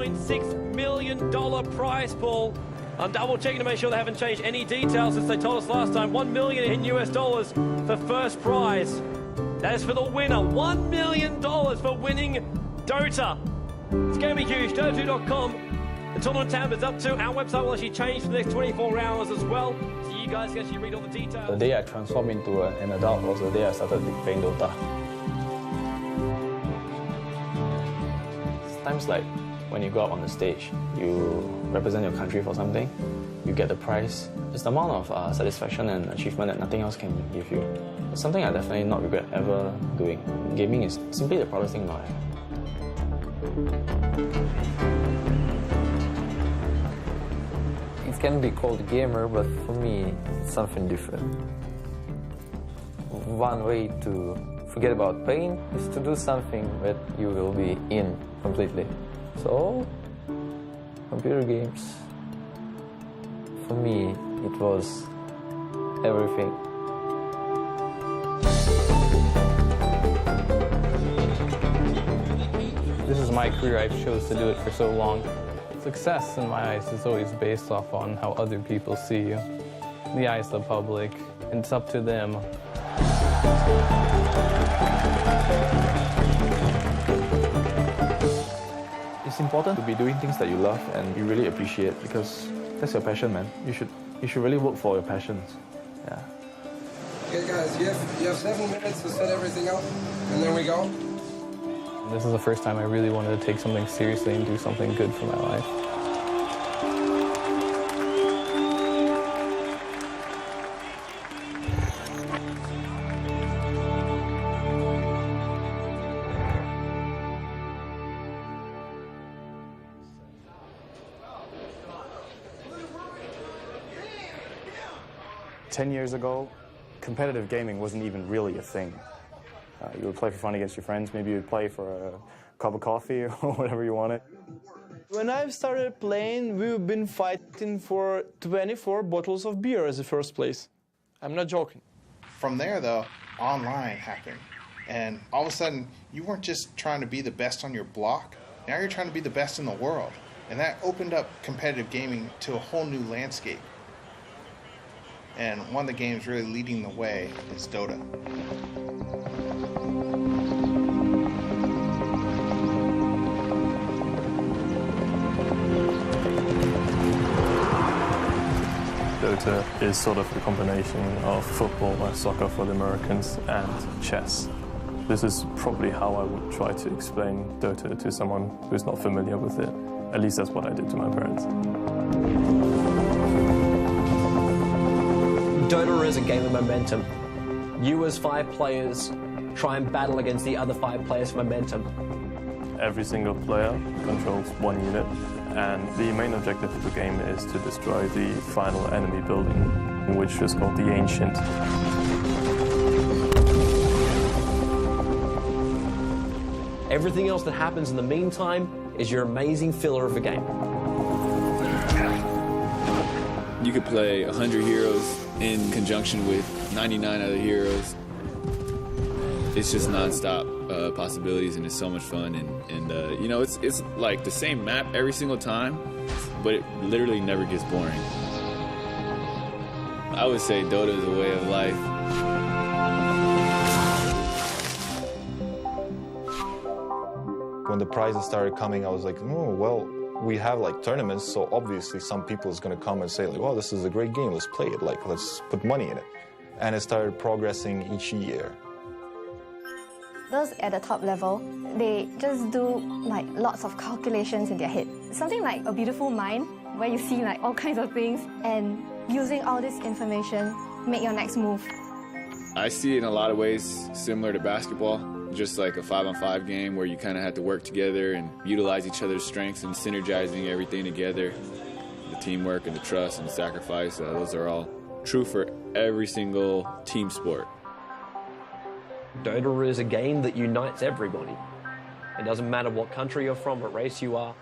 $1.6 million prize pool. I'm double checking to make sure they haven't changed any details since they told us last time. $1 million in US dollars for first prize. That is for the winner. $1 million for winning Dota. It's going to be huge. Dota2.com. The tournament tab is up to. Our website will actually change for the next 24 hours as well. So you guys can actually read all the details. The day I transformed into an adult was the day I started playing Dota. Times like when you go out on the stage, you represent your country for something, you get the prize. It's the amount of satisfaction and achievement that nothing else can give you. It's something I definitely not regret ever doing. Gaming is simply the proudest thing in my life. It can be called a gamer, but for me, it's something different. One way to forget about pain is to do something that you will be in completely. So, computer games, for me, it was everything. This is my career. I've chose to do it for so long. Success, in my eyes, is always based off on how other people see you. The eyes of the public, and it's up to them. It's important to be doing things that you love and you really appreciate, because that's your passion, man. You should really work for your passions. Yeah. Okay, guys, you have 7 minutes to set everything up, and then we go. This is the first time I really wanted to take something seriously and do something good for my life. Ten years ago, competitive gaming wasn't even really a thing. You would play for fun against your friends, maybe you'd play for a cup of coffee or whatever you wanted. When I started playing, we've been fighting for 24 bottles of beer as the first place. I'm not joking. From there, though, online happened. And all of a sudden, you weren't just trying to be the best on your block, now you're trying to be the best in the world. And that opened up competitive gaming to a whole new landscape. And one of the games really leading the way is Dota. Dota is sort of a combination of football or soccer for the Americans and chess. This is probably how I would try to explain Dota to someone who's not familiar with it. At least that's what I did to my parents. Dota is a game of momentum. You as 5 players try and battle against the other 5 players for momentum. Every single player controls one unit, and the main objective of the game is to destroy the final enemy building, which is called the Ancient. Everything else that happens in the meantime is your amazing filler of the game. You could play 100 heroes in conjunction with 99 other heroes. It's just non-stop possibilities, and it's so much fun. And you know, it's like the same map every single time, but it literally never gets boring. I would say Dota is a way of life. When the prizes started coming, I was like, oh, well, we have like tournaments, so obviously some people is going to come and say like, well, this is a great game, let's play it, like let's put money in it. And it started progressing each year. Those at the top level, they just do like lots of calculations in their head. Something like a beautiful mind, where you see like all kinds of things, and using all this information, make your next move. I see it in a lot of ways similar to basketball. Just like a 5-on-5 game where you kind of have to work together and utilize each other's strengths and synergizing everything together. The teamwork and the trust and the sacrifice, those are all true for every single team sport. Dota is a game that unites everybody. It doesn't matter what country you're from, what race you are.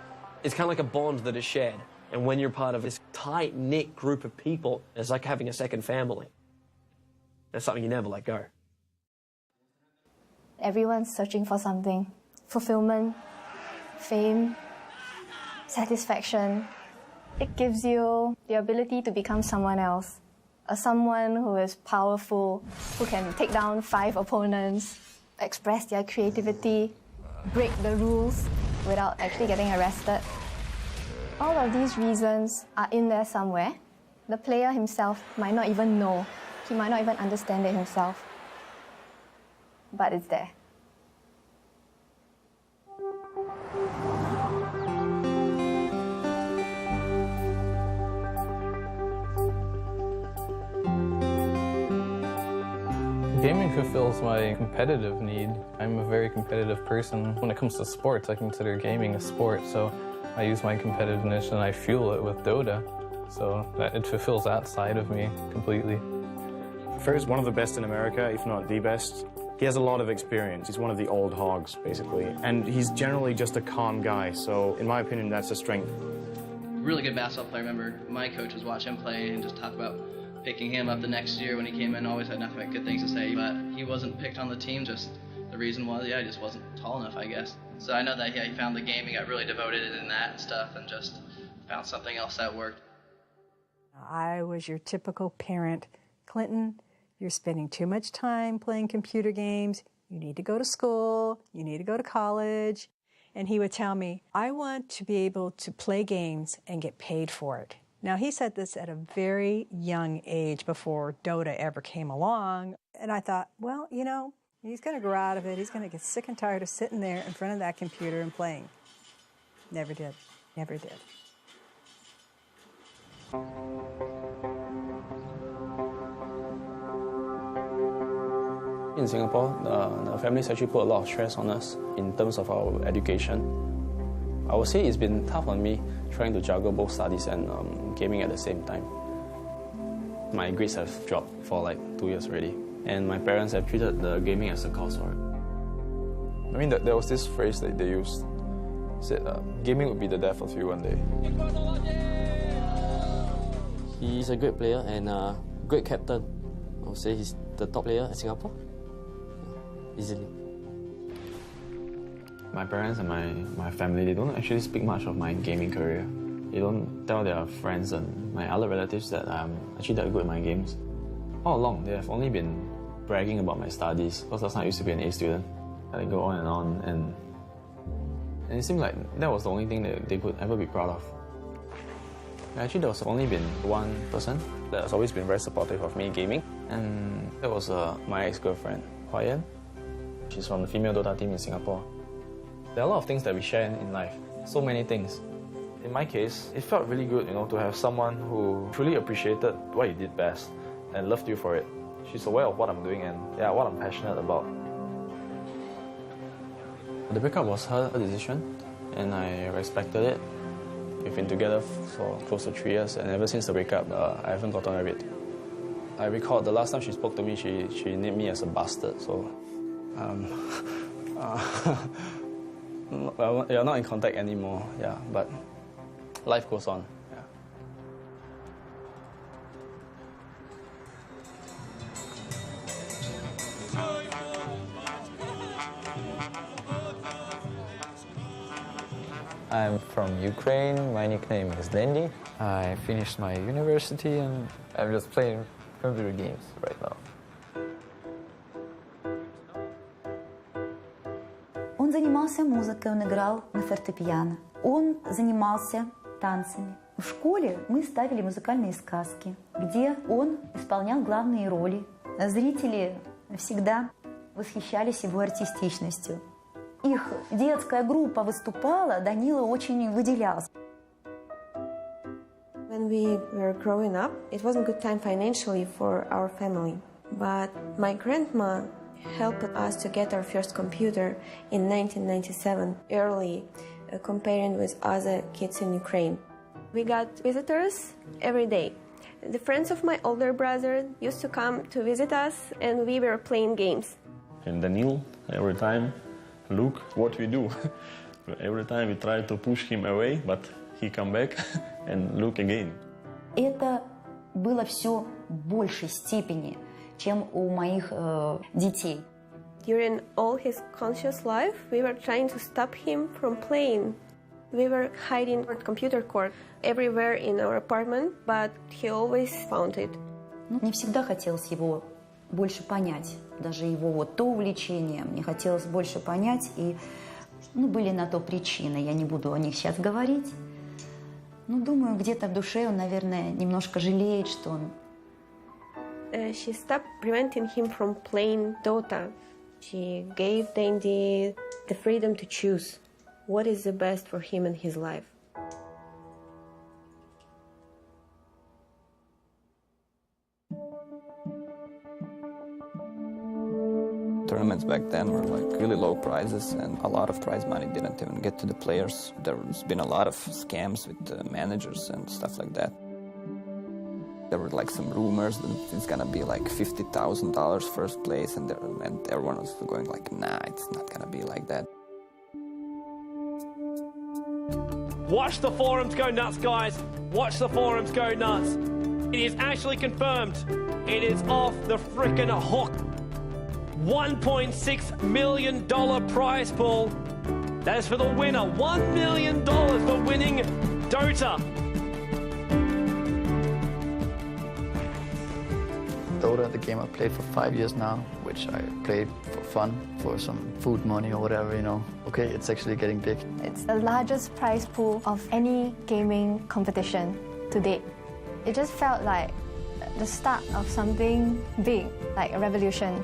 It's kind of like a bond that is shared. And when you're part of this tight-knit group of people, it's like having a second family. That's something you never let go. Everyone's searching for something. Fulfillment, fame, satisfaction. It gives you the ability to become someone else. Someone who is powerful, who can take down 5 opponents, express their creativity, break the rules without actually getting arrested. All of these reasons are in there somewhere. The player himself might not even know. He might not even understand it himself. But it's there. Gaming fulfills my competitive need. I'm a very competitive person. When it comes to sports, I consider gaming a sport, so I use my competitiveness and I fuel it with Dota. So it fulfills that side of me completely. Fer's one of the best in America, if not the best. He has a lot of experience. He's one of the old hogs, basically. And he's generally just a calm guy, so in my opinion, that's a strength. Really good basketball player. I remember my coach was watching him play and just talked about picking him up the next year when he came in. Always had nothing but good things to say, but he wasn't picked on the team. Just the reason was, he just wasn't tall enough, I guess. So I know that he found the game, he got really devoted in that and stuff, and just found something else that worked. I was your typical parent. Clinton, you're spending too much time playing computer games. You need to go to school. You need to go to college. And he would tell me, I want to be able to play games and get paid for it. Now, he said this at a very young age before Dota ever came along. And I thought, well, you know, he's going to grow out of it. He's going to get sick and tired of sitting there in front of that computer and playing. Never did. Never did. In Singapore, the families actually put a lot of stress on us in terms of our education. I would say it's been tough on me trying to juggle both studies and gaming at the same time. My grades have dropped for like 2 years already, and my parents have treated the gaming as a cause for it. I mean, there was this phrase that they used, said, gaming would be the death of you one day. He's a great player and a great captain. I would say he's the top player in Singapore, easily. My parents and my family, they don't actually speak much of my gaming career. They don't tell their friends and my other relatives that I'm actually that good at my games. All along, they have only been bragging about my studies, because last time I used to be an A student. And they go on, and it seemed like that was the only thing that they could ever be proud of. Actually, there was only been one person that has always been very supportive of me gaming, and that was my ex-girlfriend, Huayan. She's from the female Dota team in Singapore. There are a lot of things that we share in life, so many things. In my case, it felt really good, you know, to have someone who truly appreciated what you did best and loved you for it. She's aware of what I'm doing and what I'm passionate about. The breakup was her decision, and I respected it. We've been together for close to 3 years, and ever since the breakup, I haven't gotten over it. I recall the last time she spoke to me, she named me as a bastard, so... well, we are not in contact anymore, but life goes on. I'm from Ukraine. My nickname is Dendi. I finished my university and I'm just playing computer games right now. Он занимался музыкой, он играл на фортепиано. Он занимался танцами. В школе мы ставили музыкальные сказки, где он исполнял главные роли. Зрители всегда восхищались его артистичностью. Их детская группа выступала, Данила очень выделялся. When we were growing up, it wasn't a good time financially for our family. But my grandma helped us to get our first computer in 1997, early, comparing with other kids in Ukraine. We got visitors every day. The friends of my older brother used to come to visit us, and we were playing games. And Daniel, every time, look what we do. Every time we try to push him away, but he come back and look again. Это было все в большей степени, чем у моих детей. During all his conscious life, we were trying to stop him from playing. We were hiding at computer court everywhere in our apartment, but he always found it. Мне всегда хотелось его больше понять, даже его вот то увлечение, мне хотелось больше понять, и были на то причины, я не буду о них сейчас говорить. Думаю, где-то в душе он, наверное, немножко жалеет, что он... She stopped preventing him from playing Dota. She gave Dandy the freedom to choose what is the best for him in his life. Tournaments back then were like really low prizes, and a lot of prize money didn't even get to the players. There's been a lot of scams with managers and stuff like that. There were like some rumors that it's gonna be like $50,000 first place, and everyone was going like, nah, it's not gonna be like that. Watch the forums go nuts, guys. Watch the forums go nuts. It is actually confirmed. It is off the frickin' hook. $1.6 million prize pool. That is for the winner. $1 million for winning Dota. Dota, the game I've played for 5 years now, which I played for fun, for some food money or whatever, Okay, it's actually getting big. It's the largest prize pool of any gaming competition to date. It just felt like the start of something big, like a revolution.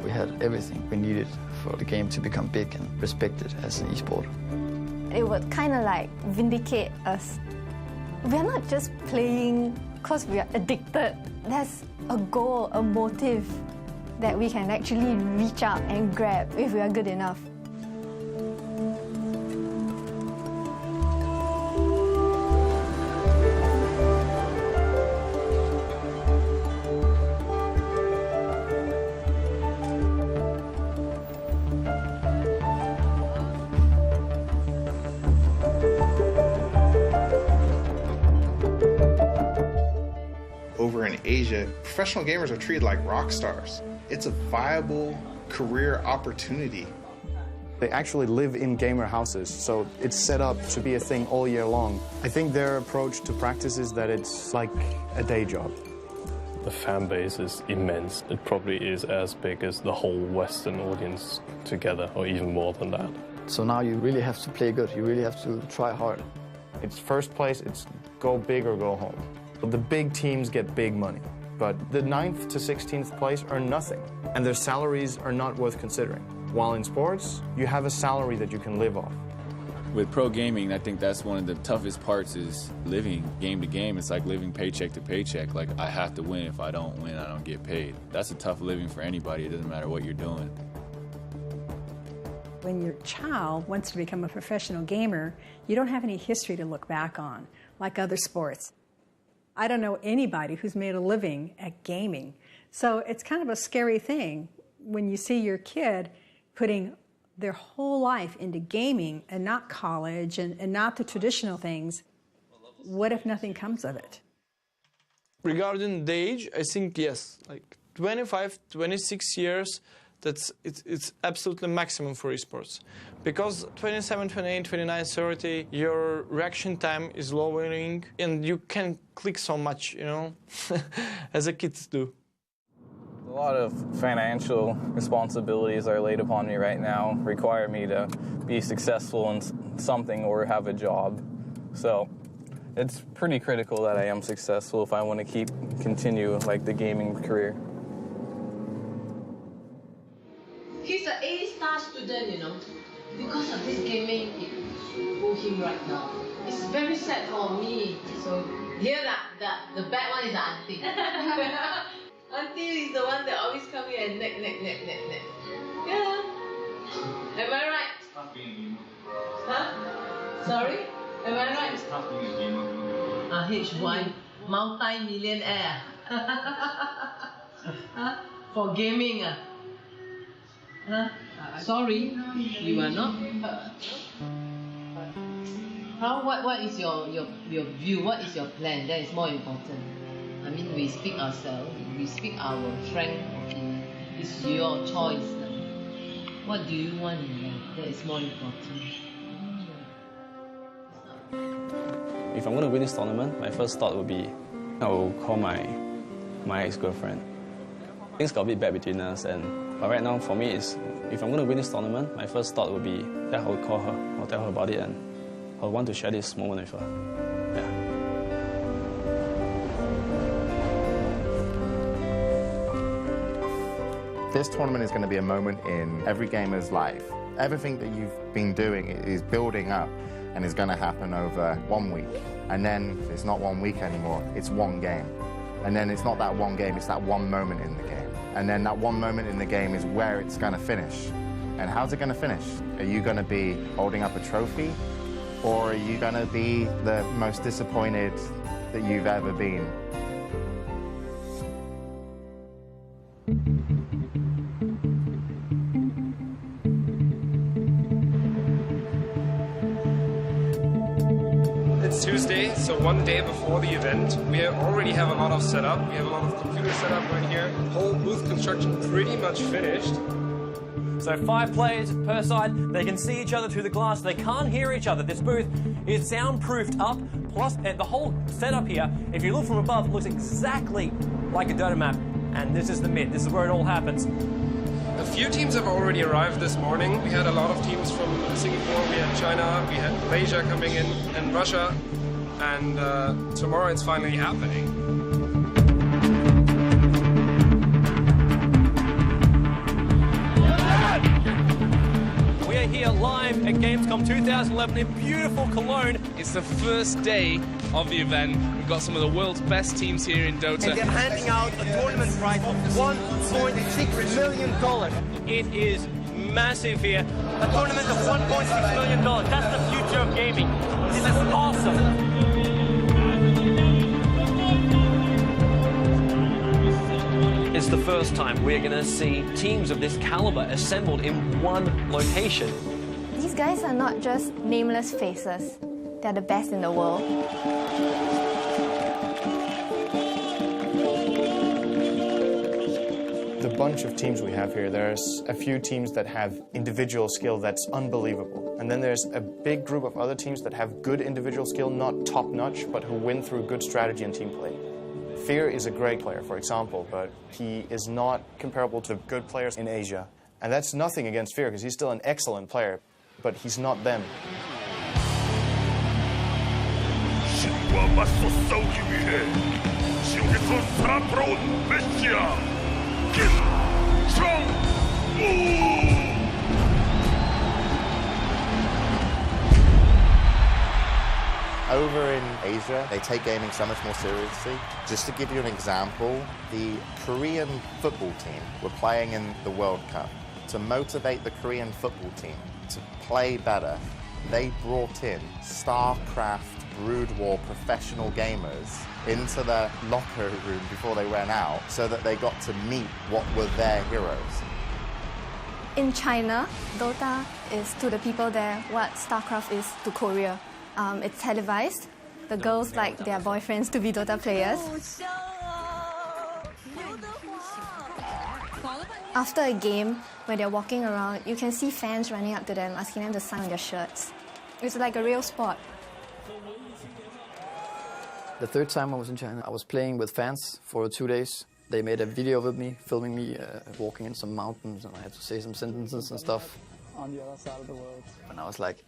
We had everything we needed for the game to become big and respected as an esport. It would kind of like vindicate us. We're not just playing because we are addicted. There's a goal, a motive that we can actually reach out and grab if we are good enough. Over in Asia, professional gamers are treated like rock stars. It's a viable career opportunity. They actually live in gamer houses, so it's set up to be a thing all year long. I think their approach to practice is that it's like a day job. The fan base is immense. It probably is as big as the whole Western audience together, or even more than that. So now you really have to play good. You really have to try hard. It's first place, it's go big or go home. The big teams get big money, but the 9th to 16th place are nothing, and their salaries are not worth considering. While in sports, you have a salary that you can live off. With pro gaming, I think that's one of the toughest parts is living game to game. It's like living paycheck to paycheck. Like, I have to win. If I don't win, I don't get paid. That's a tough living for anybody. It doesn't matter what you're doing. When your child wants to become a professional gamer, you don't have any history to look back on, like other sports. I don't know anybody who's made a living at gaming. So it's kind of a scary thing when you see your kid putting their whole life into gaming and not college and not the traditional things. What if nothing comes of it? Regarding the age, I think yes, like 25, 26 years, it's absolutely maximum for esports. Because 27, 28, 29, 30, your reaction time is lowering and you can click so much, as the kids do. A lot of financial responsibilities are laid upon me right now, require me to be successful in something or have a job. So it's pretty critical that I am successful if I want to continue like the gaming career. He's an A-star student, Because of this gaming, it pulled him right now. It's very sad for me. So here, the bad one is the auntie. Auntie is the one that always come here and neck. Yeah. Am I right? It's tough being a gamer. Huh? Sorry? Am I right? It's tough being a gamer. H1, multi-millionaire. Huh? For gaming. Huh? Sorry, you are not. What is your view? What is your plan? That is more important. I mean, we speak ourselves. We speak our frank opinion. It's your choice. What do you want in life? That is more important. If I'm going to win this tournament, my first thought would be, I will call my ex-girlfriend. Things got a bit bad between us, but right now for me, if I'm going to win this tournament, my first thought would be that I will call her, I'll tell her about it, and I'll want to share this moment with her. Yeah. This tournament is going to be a moment in every gamer's life. Everything that you've been doing is building up and is going to happen over 1 week. And then it's not 1 week anymore, it's one game. And then it's not that one game, it's that one moment in the game. And then that one moment in the game is where it's going to finish. And how's it going to finish? Are you going to be holding up a trophy? Or are you going to be the most disappointed that you've ever been? It's Tuesday, so one day before the event. We already have a lot of setup. We have a lot of computers set up right here. Whole booth construction pretty much finished. So 5 players per side, they can see each other through the glass, they can't hear each other. This booth is soundproofed up, plus the whole setup here, if you look from above, looks exactly like a Dota map. And this is the mid, this is where it all happens. A few teams have already arrived this morning. We had a lot of teams from Singapore, we had China, we had Malaysia coming in, and Russia. And tomorrow it's finally happening. We are here live at Gamescom 2011 in beautiful Cologne. It's the first day of the event. We've got some of the world's best teams here in Dota. And they're handing out a tournament prize of $1.6 million. It is massive here. A tournament of $1.6 million. That's the future of gaming. This is awesome. It's the first time we're going to see teams of this caliber assembled in one location. These guys are not just nameless faces. They're the best in the world. The bunch of teams we have here, there's a few teams that have individual skill that's unbelievable. And then there's a big group of other teams that have good individual skill, not top-notch, but who win through good strategy and team play. Fear is a great player, for example, but he is not comparable to good players in Asia. And that's nothing against Fear, because he's still an excellent player, but he's not them. Over in Asia, they take gaming so much more seriously. Just to give you an example, the Korean football team were playing in the World Cup. To motivate the Korean football team to play better, they brought in StarCraft Brood War professional gamers into their locker room before they went out so that they got to meet what were their heroes. In China, Dota is to the people there what StarCraft is to Korea. It's televised. The girls like their boyfriends to be Dota players. After a game, when they're walking around, you can see fans running up to them, asking them to sign on their shirts. It's like a real sport. The third time I was in China, I was playing with fans for 2 days. They made a video with me, filming me walking in some mountains, and I had to say some sentences and stuff. On the other side of the world. And I was like,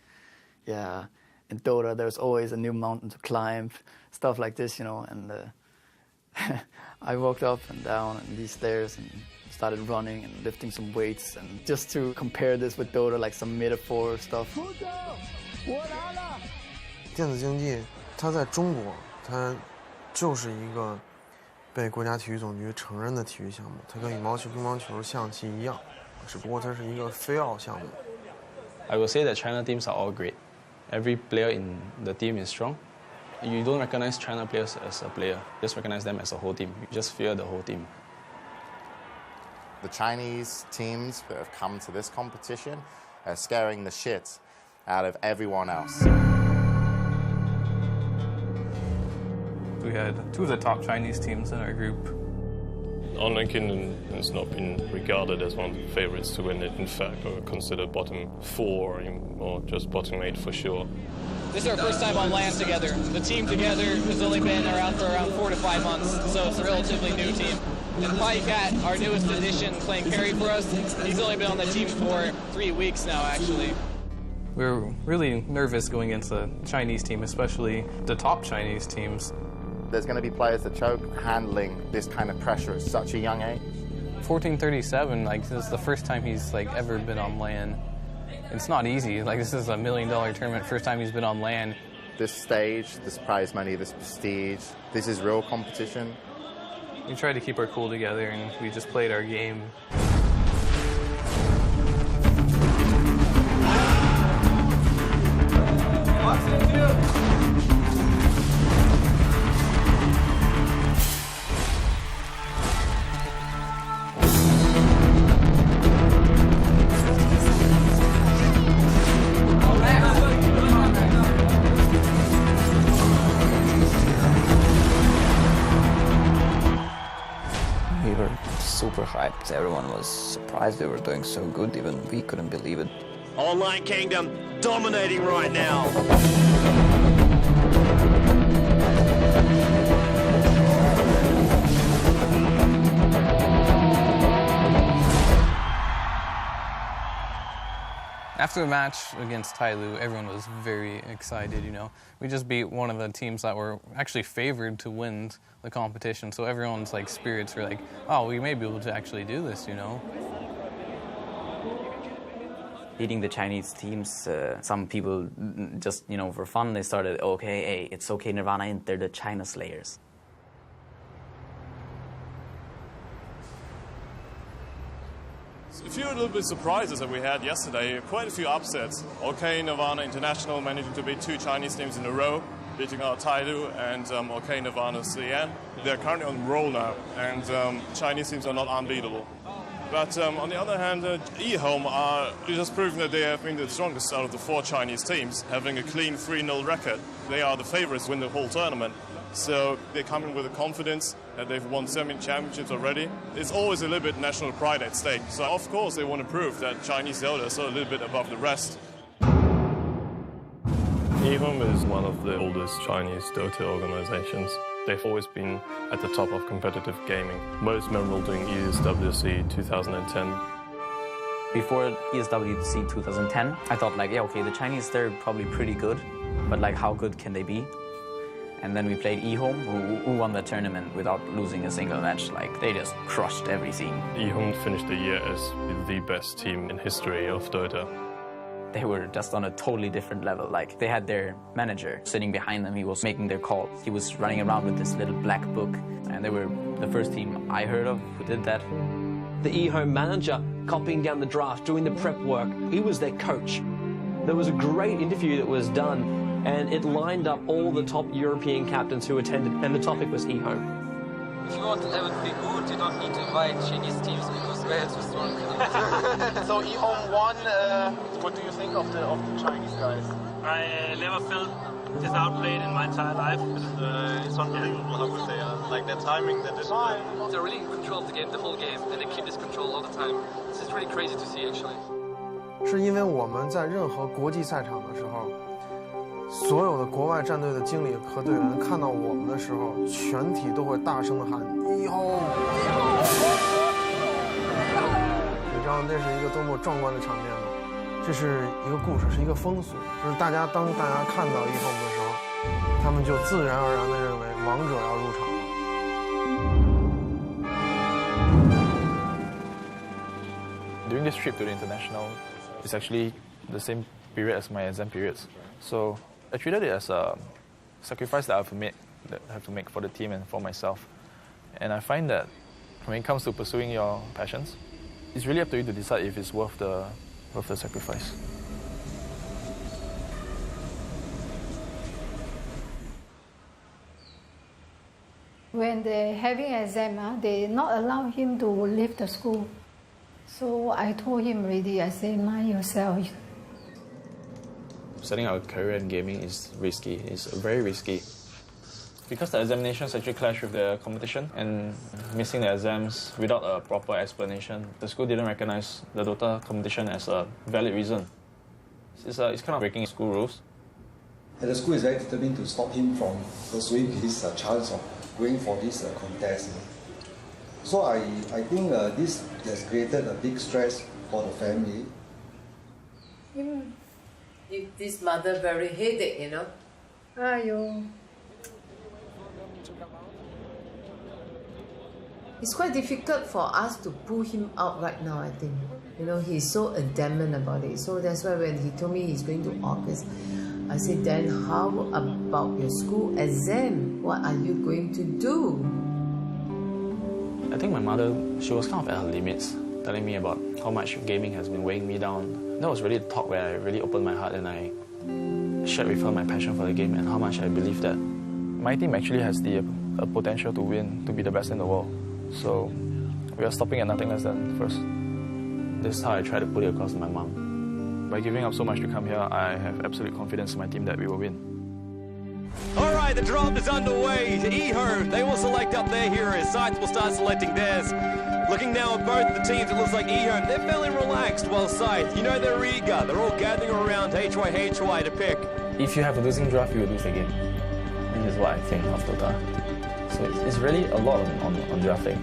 yeah, in Dota there's always a new mountain to climb, stuff like this, you know. And I walked up and down and these stairs and started running and lifting some weights, and just to compare this with Dota, like some metaphor stuff. 电子竞技，它在中国，它就是一个被国家体育总局承认的体育项目，它跟羽毛球、乒乓球、象棋一样，只不过它是一个非奥项目。I will say that China teams are all great. Every player in the team is strong. You don't recognize China players as a player, just recognize them as a whole team. You just fear the whole team. The Chinese teams that have come to this competition are scaring the shit out of everyone else. We had 2 of the top Chinese teams in our group. Online Kingdom has not been regarded as one of the favorites to win it. In fact, or considered bottom 4 or just bottom 8 for sure. This is our first time on LAN together. The team together has only been around for around 4 to 5 months, so it's a relatively new team. And Cat, our newest addition, playing carry for us, he's only been on the team for 3 weeks now, actually. We're really nervous going into the Chinese team, especially the top Chinese teams. There's going to be players that choke handling this kind of pressure at such a young age. 1437, like, this is the first time he's, like, ever been on LAN. It's not easy. Like, this is a $1 million tournament, first time he's been on LAN. This stage, this prize money, this prestige, this is real competition. We tried to keep our cool together, and we just played our game. Super hyped. Everyone was surprised we were doing so good, even we couldn't believe it. Online Kingdom dominating right now. After the match against Tyloo, everyone was very excited, you know. We just beat one of the teams that were actually favored to win the competition, so everyone's like spirits were like, oh, we may be able to actually do this, you know. Beating the Chinese teams, some people just, you know, for fun, they started, okay, hey, it's okay, Nirvana ain't, they're the China Slayers. A few little bit surprises that we had yesterday, quite a few upsets. OK Nirvana International managing to beat 2 Chinese teams in a row, beating out Tyloo and OK Nirvana CN. They're currently on the roll now, and Chinese teams are not unbeatable. But on the other hand, eHome are just proving that they have been the strongest out of the 4 Chinese teams, having a clean 3-0 record. They are the favorites to win the whole tournament. So they come in with the confidence that they've won so many championships already. It's always a little bit national pride at stake. So of course they want to prove that Chinese Dota is a little bit above the rest. eHome is one of the oldest Chinese Dota organizations. They've always been at the top of competitive gaming, most memorable during ESWC 2010. Before ESWC 2010, I thought like, yeah, okay, the Chinese, they're probably pretty good, but like how good can they be? And then we played eHome, who won the tournament without losing a single match. Like, they just crushed everything. eHome finished the year as the best team in history of Dota. They were just on a totally different level. Like, they had their manager sitting behind them. He was making their call. He was running around with this little black book. And they were the first team I heard of who did that. The eHome manager copying down the draft, doing the prep work. He was their coach. There was a great interview that was done, and it lined up all the top European captains who attended, and the topic was eHome. If you want to have it be good, you don't need to invite Chinese teams because they're too strong. So eHome won. What do you think of the Chinese guys? I never felt this outplayed in my entire life. It's unbelievable how good they are. Like their timing, their discipline. They're really in control of the game, the whole game, and they keep this control all the time. This is really crazy to see, actually. 是因为我们在任何国际赛场的时候，所有的国外战队的经理和队员看到我们的时候，全体都会大声的喊eHome。你知道那是一个多么壮观的场面吗？这是一个故事，是一个风俗，就是当大家看到eHome的时候，他们就自然而然地认为王者要入场了。During this trip to the international, it's actually the same period as my exam periods. So I treated it as a sacrifice that I have to make for the team and for myself. And I find that when it comes to pursuing your passions, it's really up to you to decide if it's worth the sacrifice. When they're having exam, they not allow him to leave the school. So I told him already, I said, mind yourself. Setting out a career in gaming is risky. It's very risky. Because the examinations actually clash with the competition, and missing the exams without a proper explanation, the school didn't recognize the Dota competition as a valid reason. It's kind of breaking school rules. And the school is very determined to stop him from pursuing his chance of going for this contest. So I think this has created a big stress for the family. If this mother very headache, you know. Aiyo. It's quite difficult for us to pull him out right now, I think. You know, he's so adamant about it. So that's why when he told me he's going to August, I said, then how about your school exam? What are you going to do? I think my mother, she was kind of at her limits, telling me about how much gaming has been weighing me down. That was really the talk where I really opened my heart and I shared with her my passion for the game and how much I believe that my team actually has the potential to win, to be the best in the world. So we are stopping at nothing less than first. This is how I try to put it across to my mom. By giving up so much to come here, I have absolute confidence in my team that we will win. All right, the draft is underway. eHome, they will select up their heroes. Scythe will start selecting theirs. Looking now at both the teams, it looks like eHome, they're fairly relaxed, while Scythe, you know they're eager. They're all gathering around HY to pick. If you have a losing draft, you will lose the game. This is what I think of Dota. So it's really a lot on drafting.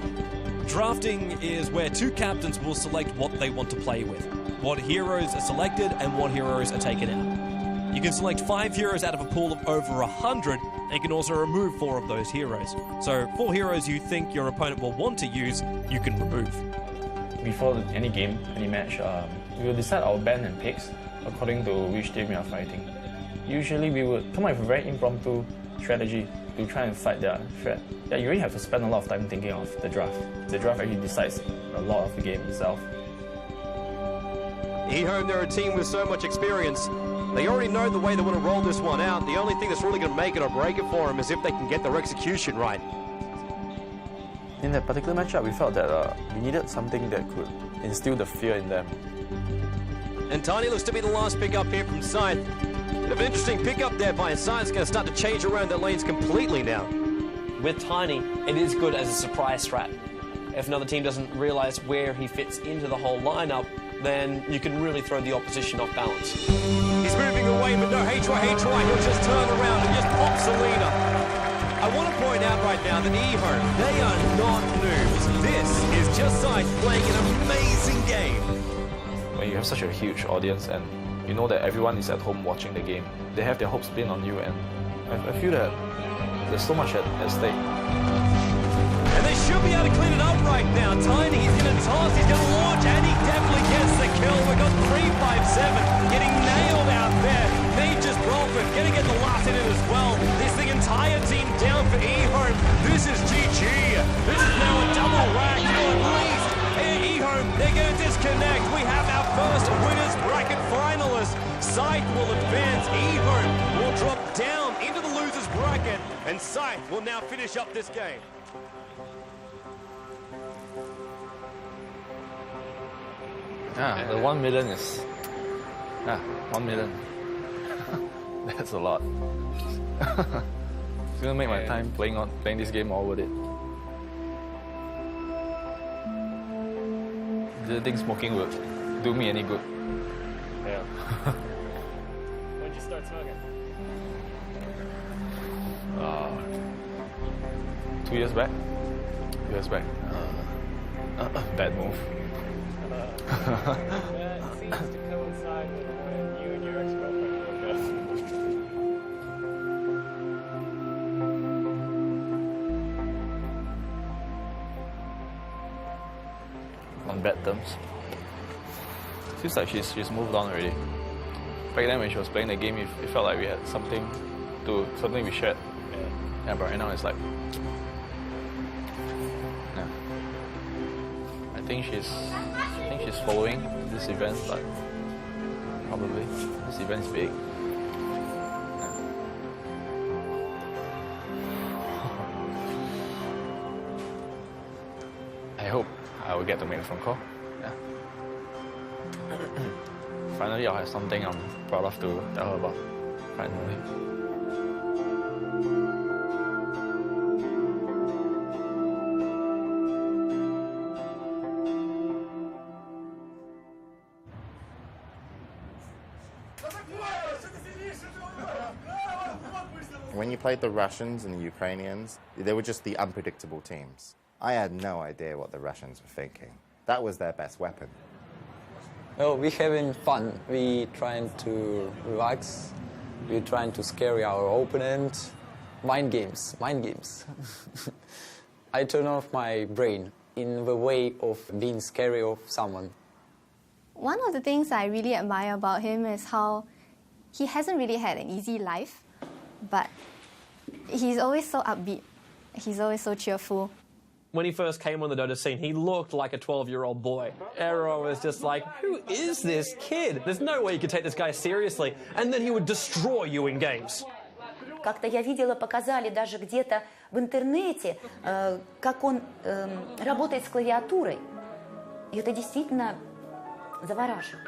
Drafting is where two captains will select what they want to play with, what heroes are selected and what heroes are taken out. You can select 5 heroes out of a pool of over 100, and you can also remove 4 of those heroes. So 4 heroes you think your opponent will want to use, you can remove. Before any game, any match, we will decide our ban and picks according to which team we are fighting. Usually we would come up with a very impromptu strategy to try and fight their threat. Yeah, you really have to spend a lot of time thinking of the draft. The draft actually decides a lot of the game itself. eHome, they're a team with so much experience. They already know the way they want to roll this one out. The only thing that's really going to make it or break it for them is if they can get their execution right. In that particular matchup, we felt that we needed something that could instill the fear in them. And Tiny looks to be the last pick up here from Scythe. Bit of an interesting pickup there by Scythe's going to start to change around their lanes completely now. With Tiny, it is good as a surprise strat. If another team doesn't realise where he fits into the whole lineup, then you can really throw the opposition off balance. He's moving away, but no, HY, he'll just turn around and just pop Selena. I want to point out right now that eHome, they are not noobs. This is just Scythe playing an amazing game. When you have such a huge audience and you know that everyone is at home watching the game, they have their hopes pinned on you, and I feel that there's so much at stake. And they should be able to clean it up right now. Tiny, he's going to toss, he's going to launch, and he definitely gets the kill. We've got 3-5-7 getting nailed out there. Nature's Rolford going to get the last hit in as well. This the entire team down for eHome. This is GG. This is now a double rack, at least. eHome, they're going to disconnect. We have our first winners bracket finalists. Scythe will advance. eHome will drop down into the losers bracket, and Scythe will now finish up this game. Yeah, the 1 million is... 1 million. That's a lot. It's gonna make my time playing this game all worth it. Didn't think smoking would do me any good. Yeah. When did you start smoking? 2 years back. 2 years back. Bad move. That seems to coincide with when you and your ex-girlfriend broke up. On bad terms. Seems like she's moved on already. Back then when she was playing the game, it felt like we had something we shared. Yeah, but right now it's like, yeah. I think she's following this event, but probably this event's big. Yeah. I hope I will get to make a phone call. Yeah. Finally, I'll have something I'm proud of to tell her about. Finally. When you played the Russians and the Ukrainians, they were just the unpredictable teams. I had no idea what the Russians were thinking. That was their best weapon. Well, we're having fun. We trying to relax. We're trying to scare our opponent. Mind games. I turn off my brain in the way of being scary of someone. One of the things I really admire about him is how he hasn't really had an easy life, but he's always so upbeat. He's always so cheerful. When he first came on the Dota scene, he looked like a 12-year-old boy. Everyone was just like, who is this kid? There's no way you could take this guy seriously. And then he would destroy you in games. Как-то я видела, показали даже где-то в интернете, как он работает с клавиатурой. И это действительно завораживает.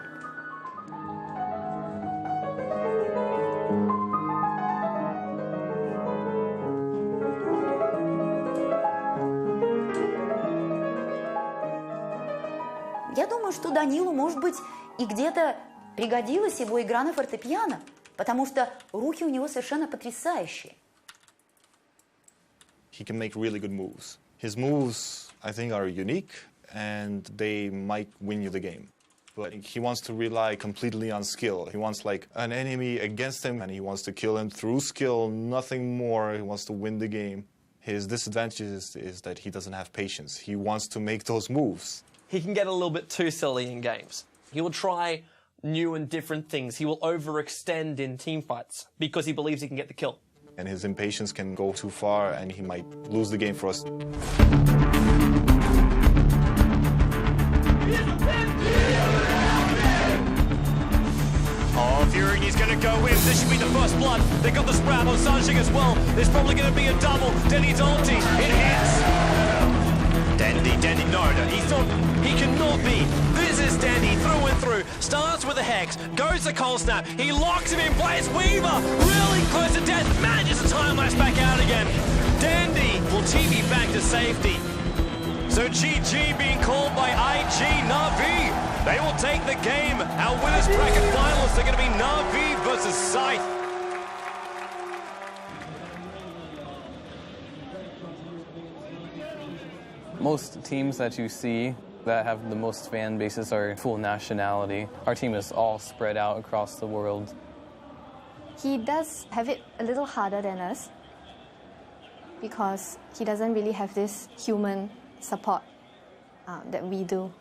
Я думаю, что Данилу, может быть, и где-то пригодилась его игра на фортепиано, потому что руки у него совершенно потрясающие. He can make really good moves. His moves, I think, are unique, and they might win you the game. But he wants to rely completely on skill. He wants like an enemy against him, and he wants to kill him through skill, nothing more. He wants to win the game. His disadvantage is that he doesn't have patience. He wants to make those moves. He can get a little bit too silly in games. He will try new and different things. He will overextend in team fights because he believes he can get the kill. And his impatience can go too far, and he might lose the game for us. Oh, Fury, he's going to go in. This should be the first blood. They got the sprout on Sanjing as well. There's probably going to be a double. Denny's ulti. It hits. Dandy, no, he cannot be. This is Dandy through and through. Starts with a Hex, goes to Cold Snap. He locks him in place. Weaver, really close to death, manages to time lapse back out again. Dandy will TV back to safety. So GG being called by IG Na'Vi. They will take the game. Our winners bracket finalists are going to be Na'Vi versus Scythe. Most teams that you see that have the most fan bases are full nationality. Our team is all spread out across the world. He does have it a little harder than us because he doesn't really have this human support that we do.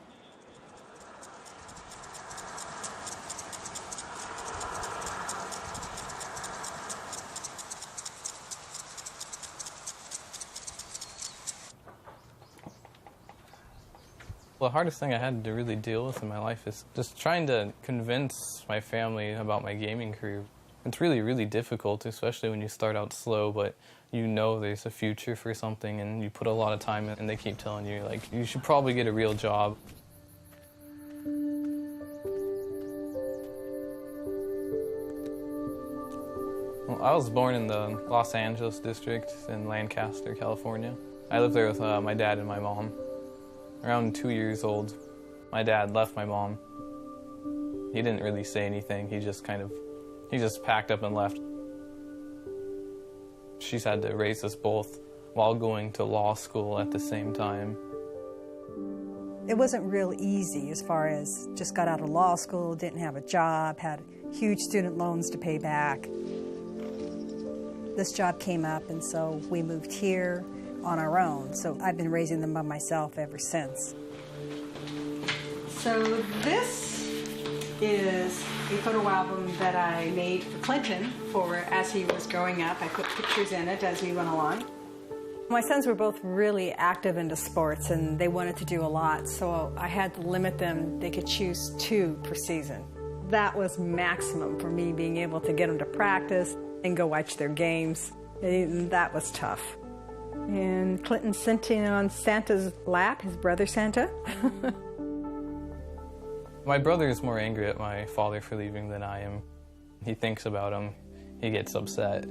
The hardest thing I had to really deal with in my life is just trying to convince my family about my gaming career. It's really, really difficult, especially when you start out slow, but you know there's a future for something and you put a lot of time in, and they keep telling you, like, you should probably get a real job. Well, I was born in the Los Angeles district in Lancaster, California. I lived there with my dad and my mom. Around 2 years old, my dad left my mom. He didn't really say anything. He just packed up and left. She's had to raise us both while going to law school at the same time. It wasn't real easy as far as just got out of law school, didn't have a job, had huge student loans to pay back. This job came up, and so we moved here on our own. So I've been raising them by myself ever since. So this is a photo album that I made for Clinton for as he was growing up. I put pictures in it as we went along. My sons were both really active into sports, and they wanted to do a lot, so I had to limit them. They could choose 2 per season. That was maximum for me, being able to get them to practice and go watch their games. And that was tough. And Clinton sitting on Santa's lap, his brother Santa. My brother is more angry at my father for leaving than I am. He thinks about him, he gets upset.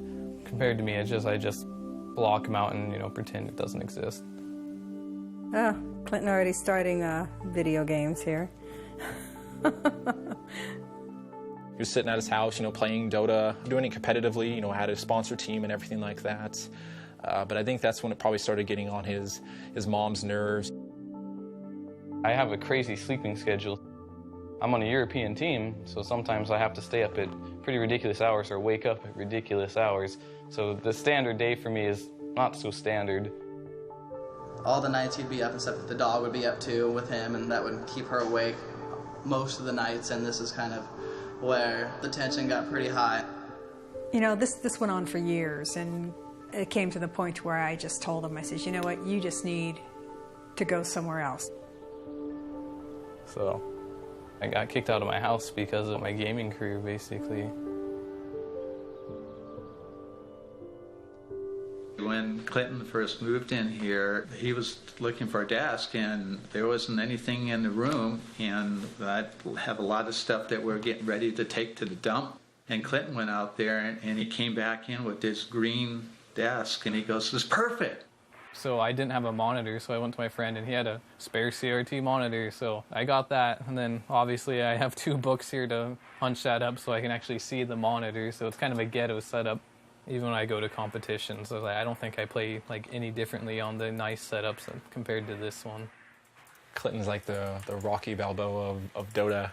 Compared to me, I just block him out and, pretend it doesn't exist. Oh, Clinton already starting video games here. He was sitting at his house, playing Dota, doing it competitively, had a sponsor team and everything like that. But I think that's when it probably started getting on his mom's nerves. I have a crazy sleeping schedule. I'm on a European team, so sometimes I have to stay up at pretty ridiculous hours or wake up at ridiculous hours. So the standard day for me is not so standard. All the nights he'd be up and stuff, the dog would be up too with him, and that would keep her awake most of the nights, and this is kind of where the tension got pretty high. This went on for years, and it came to the point where I just told him, I said, you know what, you just need to go somewhere else. So I got kicked out of my house because of my gaming career, basically. When Clinton first moved in here, he was looking for a desk, and there wasn't anything in the room, and I have a lot of stuff that we're getting ready to take to the dump. And Clinton went out there, and he came back in with this green desk, and he goes, "This is perfect." So I didn't have a monitor, so I went to my friend, and he had a spare CRT monitor, so I got that. And then obviously I have 2 books here to punch that up so I can actually see the monitor, so it's kind of a ghetto setup. Even when I go to competitions, I don't think I play any differently on the nice setups compared to this one. Clinton's like the Rocky Balboa of Dota.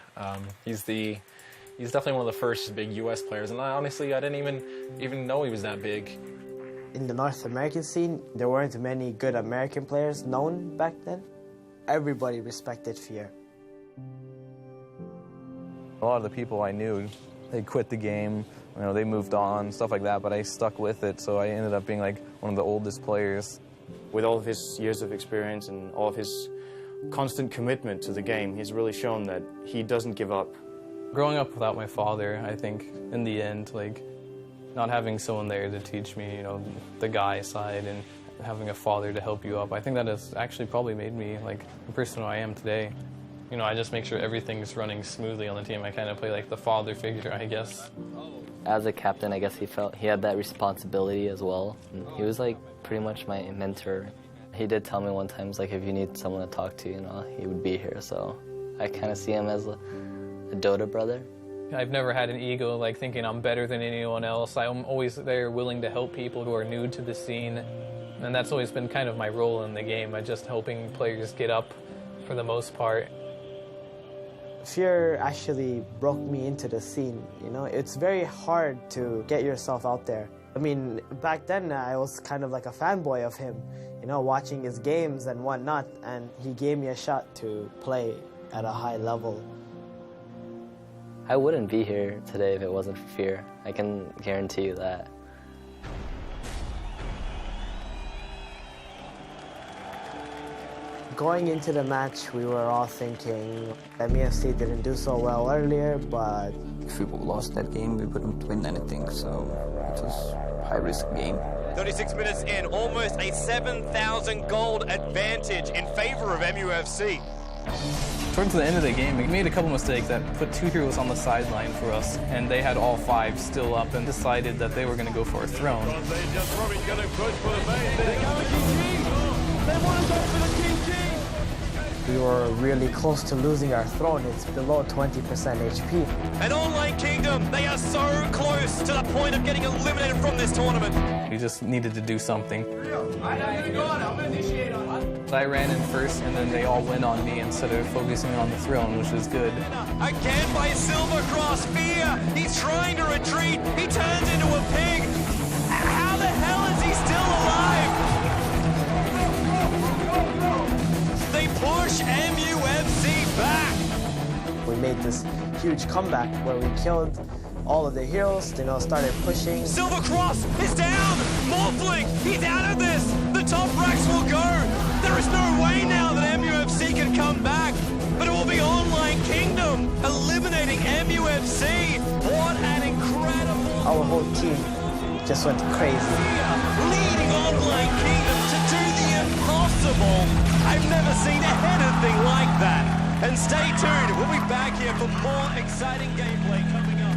He's definitely one of the first big US players, and honestly I didn't even know he was that big. In the North American scene, there weren't many good American players known back then. Everybody respected Fear. A lot of the people I knew, they quit the game, they moved on, stuff like that, but I stuck with it, so I ended up being one of the oldest players. With all of his years of experience and all of his constant commitment to the game, he's really shown that he doesn't give up. Growing up without my father, I think, in the end, not having someone there to teach me, the guy side and having a father to help you up, I think that has actually probably made me, the person who I am today. I just make sure everything's running smoothly on the team. I kind of play the father figure, I guess. As a captain, I guess he felt he had that responsibility as well. And he was pretty much my mentor. He did tell me one time, if you need someone to talk to, he would be here. So I kind of see him as a Dota brother. I've never had an ego thinking I'm better than anyone else. I'm always there willing to help people who are new to the scene. And that's always been kind of my role in the game. I'm just helping players get up for the most part. Fear actually broke me into the scene, It's very hard to get yourself out there. I mean, back then I was kind of like a fanboy of him, watching his games and whatnot, and he gave me a shot to play at a high level. I wouldn't be here today if it wasn't for Fear. I can guarantee you that. Going into the match, we were all thinking MEFC didn't do so well earlier, but if we lost that game, we wouldn't win anything, so it was a high-risk game. 36 minutes in, almost a 7,000 gold advantage in favor of MUFC. Towards the end of the game, we made a couple mistakes that put 2 heroes on the sideline for us, and they had all 5 still up and decided that they were going to go for a throne. They're just probably going to push for the base. They're going GG! They want to go for the GG! We were really close to losing our throne. It's below 20% HP. An online kingdom, they are so close to the point of getting eliminated from this tournament. We just needed to do something. So I ran in first, and then they all went on me instead of focusing on the throne, which was good. Again by Silver Cross, Fear. He's trying to retreat. He turns into a pig. How the hell is he still alive? They push MUFC back. We made this huge comeback where we killed all of the heroes, started pushing. Silver Cross is down! Morphling, he's out of this! The top racks will go! There is no way now that MUFC can come back, but it will be Online Kingdom eliminating MUFC! What an incredible... Our whole team just went crazy. Leading Online Kingdom to do the impossible! I've never seen anything like that! And stay tuned, we'll be back here for more exciting gameplay coming up.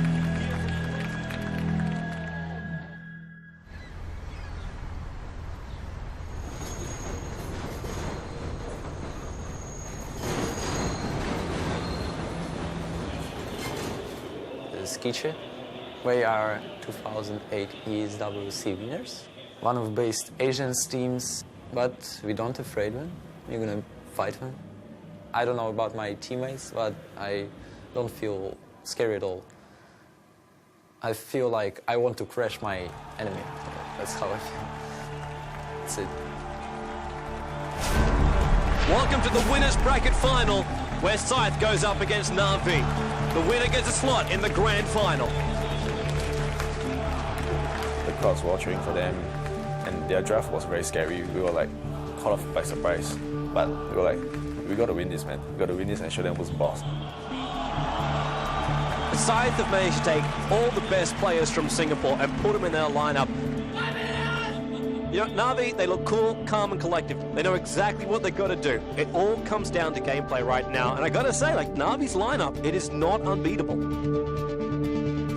Skiche. We are 2008 ESWC winners. One of best Asian teams, but we don't afraid them. We're gonna fight them. I don't know about my teammates, but I don't feel scary at all. I feel like I want to crush my enemy. That's how I feel. That's it. Welcome to the winners bracket final, where Scythe goes up against Na'Vi. The winner gets a slot in the grand final. The crowds were all cheering for them, and their draft was very scary. We were like caught off by surprise, but we were like, we got to win this, man. We got to win this and show them who's boss. Scythe have managed to take all the best players from Singapore and put them in their lineup. You know, Na'Vi, they look cool, calm and collective. They know exactly what they've got to do. It all comes down to gameplay right now. And I got to say, like, Na'Vi's lineup, it is not unbeatable.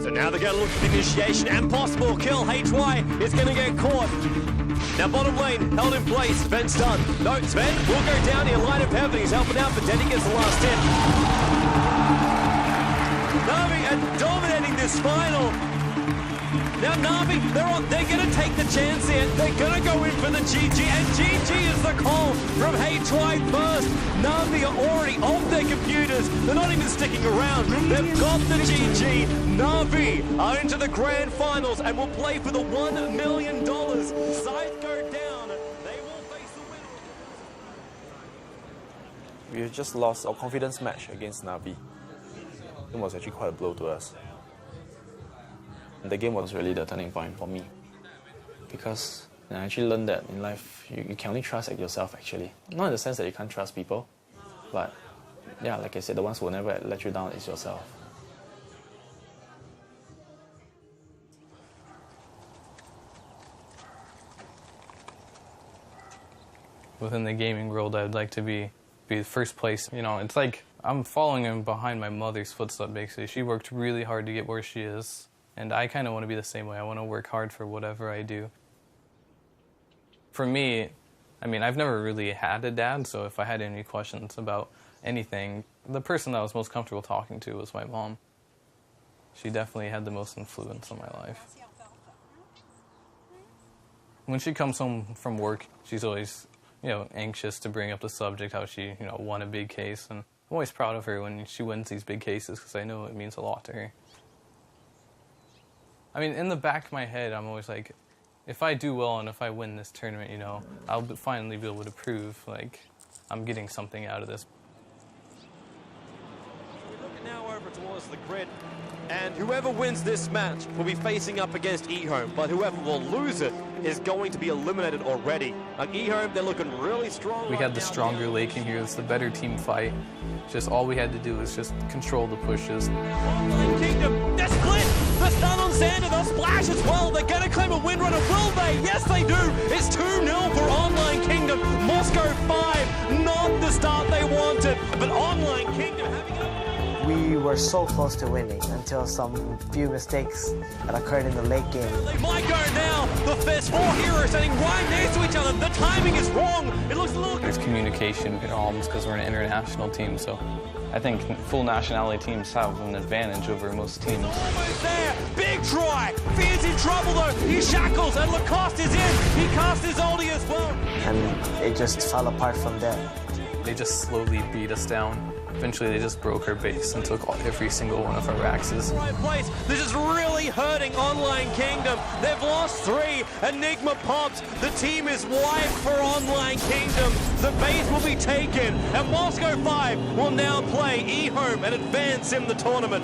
So now they're going to look for the initiation and possible kill. HY is going to get caught. Now bottom lane, held in place, Sven's done. No, Sven will go down here, light of heaven. He's helping out, but Denny gets the last hit. Na'Vi are dominating this final. Now Na'Vi, they're going to take the chance here. They're going to go in for the GG, and GG is the call from HY first. Na'Vi are already off their computers. They're not even sticking around. They've got the GG. Na'Vi are into the grand finals and will play for the $1 million. Scythe go down. They will face the winner. We just lost our confidence match against Na'Vi. It was actually quite a blow to us. The game was really the turning point for me, because I actually learned that in life you can only trust yourself, actually. Not in the sense that you can't trust people, but yeah, like I said, the ones who will never let you down is yourself. Within the gaming world, I'd like to be the first place. You know, it's like I'm following in behind my mother's footsteps, basically. She worked really hard to get where she is. And I kind of want to be the same way. I want to work hard for whatever I do. For me, I mean, I've never really had a dad, so if I had any questions about anything, the person I was most comfortable talking to was my mom. She definitely had the most influence on my life. When she comes home from work, she's always, anxious to bring up the subject, how she, won a big case. And I'm always proud of her when she wins these big cases, because I know it means a lot to her. I mean, in the back of my head, I'm always like, if I do well and if I win this tournament, I'll finally be able to prove, like, I'm getting something out of this. We're looking now over towards the grid, and whoever wins this match will be facing up against eHome, but whoever will lose it is going to be eliminated already. Like eHome, they're looking really strong. We had the stronger lake in here. It's the better team fight. Just all we had to do was just control the pushes. Kingdom, they're split! The stun on Xander, they'll splash as well. They're going to claim a win runner, will they? Yes, they do. It's 2-0 for Online Kingdom. Moscow 5, not the start they wanted, but Online Kingdom having it. We were so close to winning until some few mistakes that occurred in the late game. They might go now. There's 4 heroes standing right next to each other. The timing is wrong. It looks a little... There's communication problems because we're an international team, so I think full nationality teams have an advantage over most teams. Almost there. Big try. Fear's in trouble though. He shackles and Lacoste is in. He cast his ulti as well. And it just fell apart from there. They just slowly beat us down. Eventually, they just broke our base and took every single one of our axes. Right place. This is really hurting Online Kingdom. They've lost 3. Enigma pops. The team is wiped for Online Kingdom. The base will be taken, and Moscow 5 will now play eHome and advance in the tournament.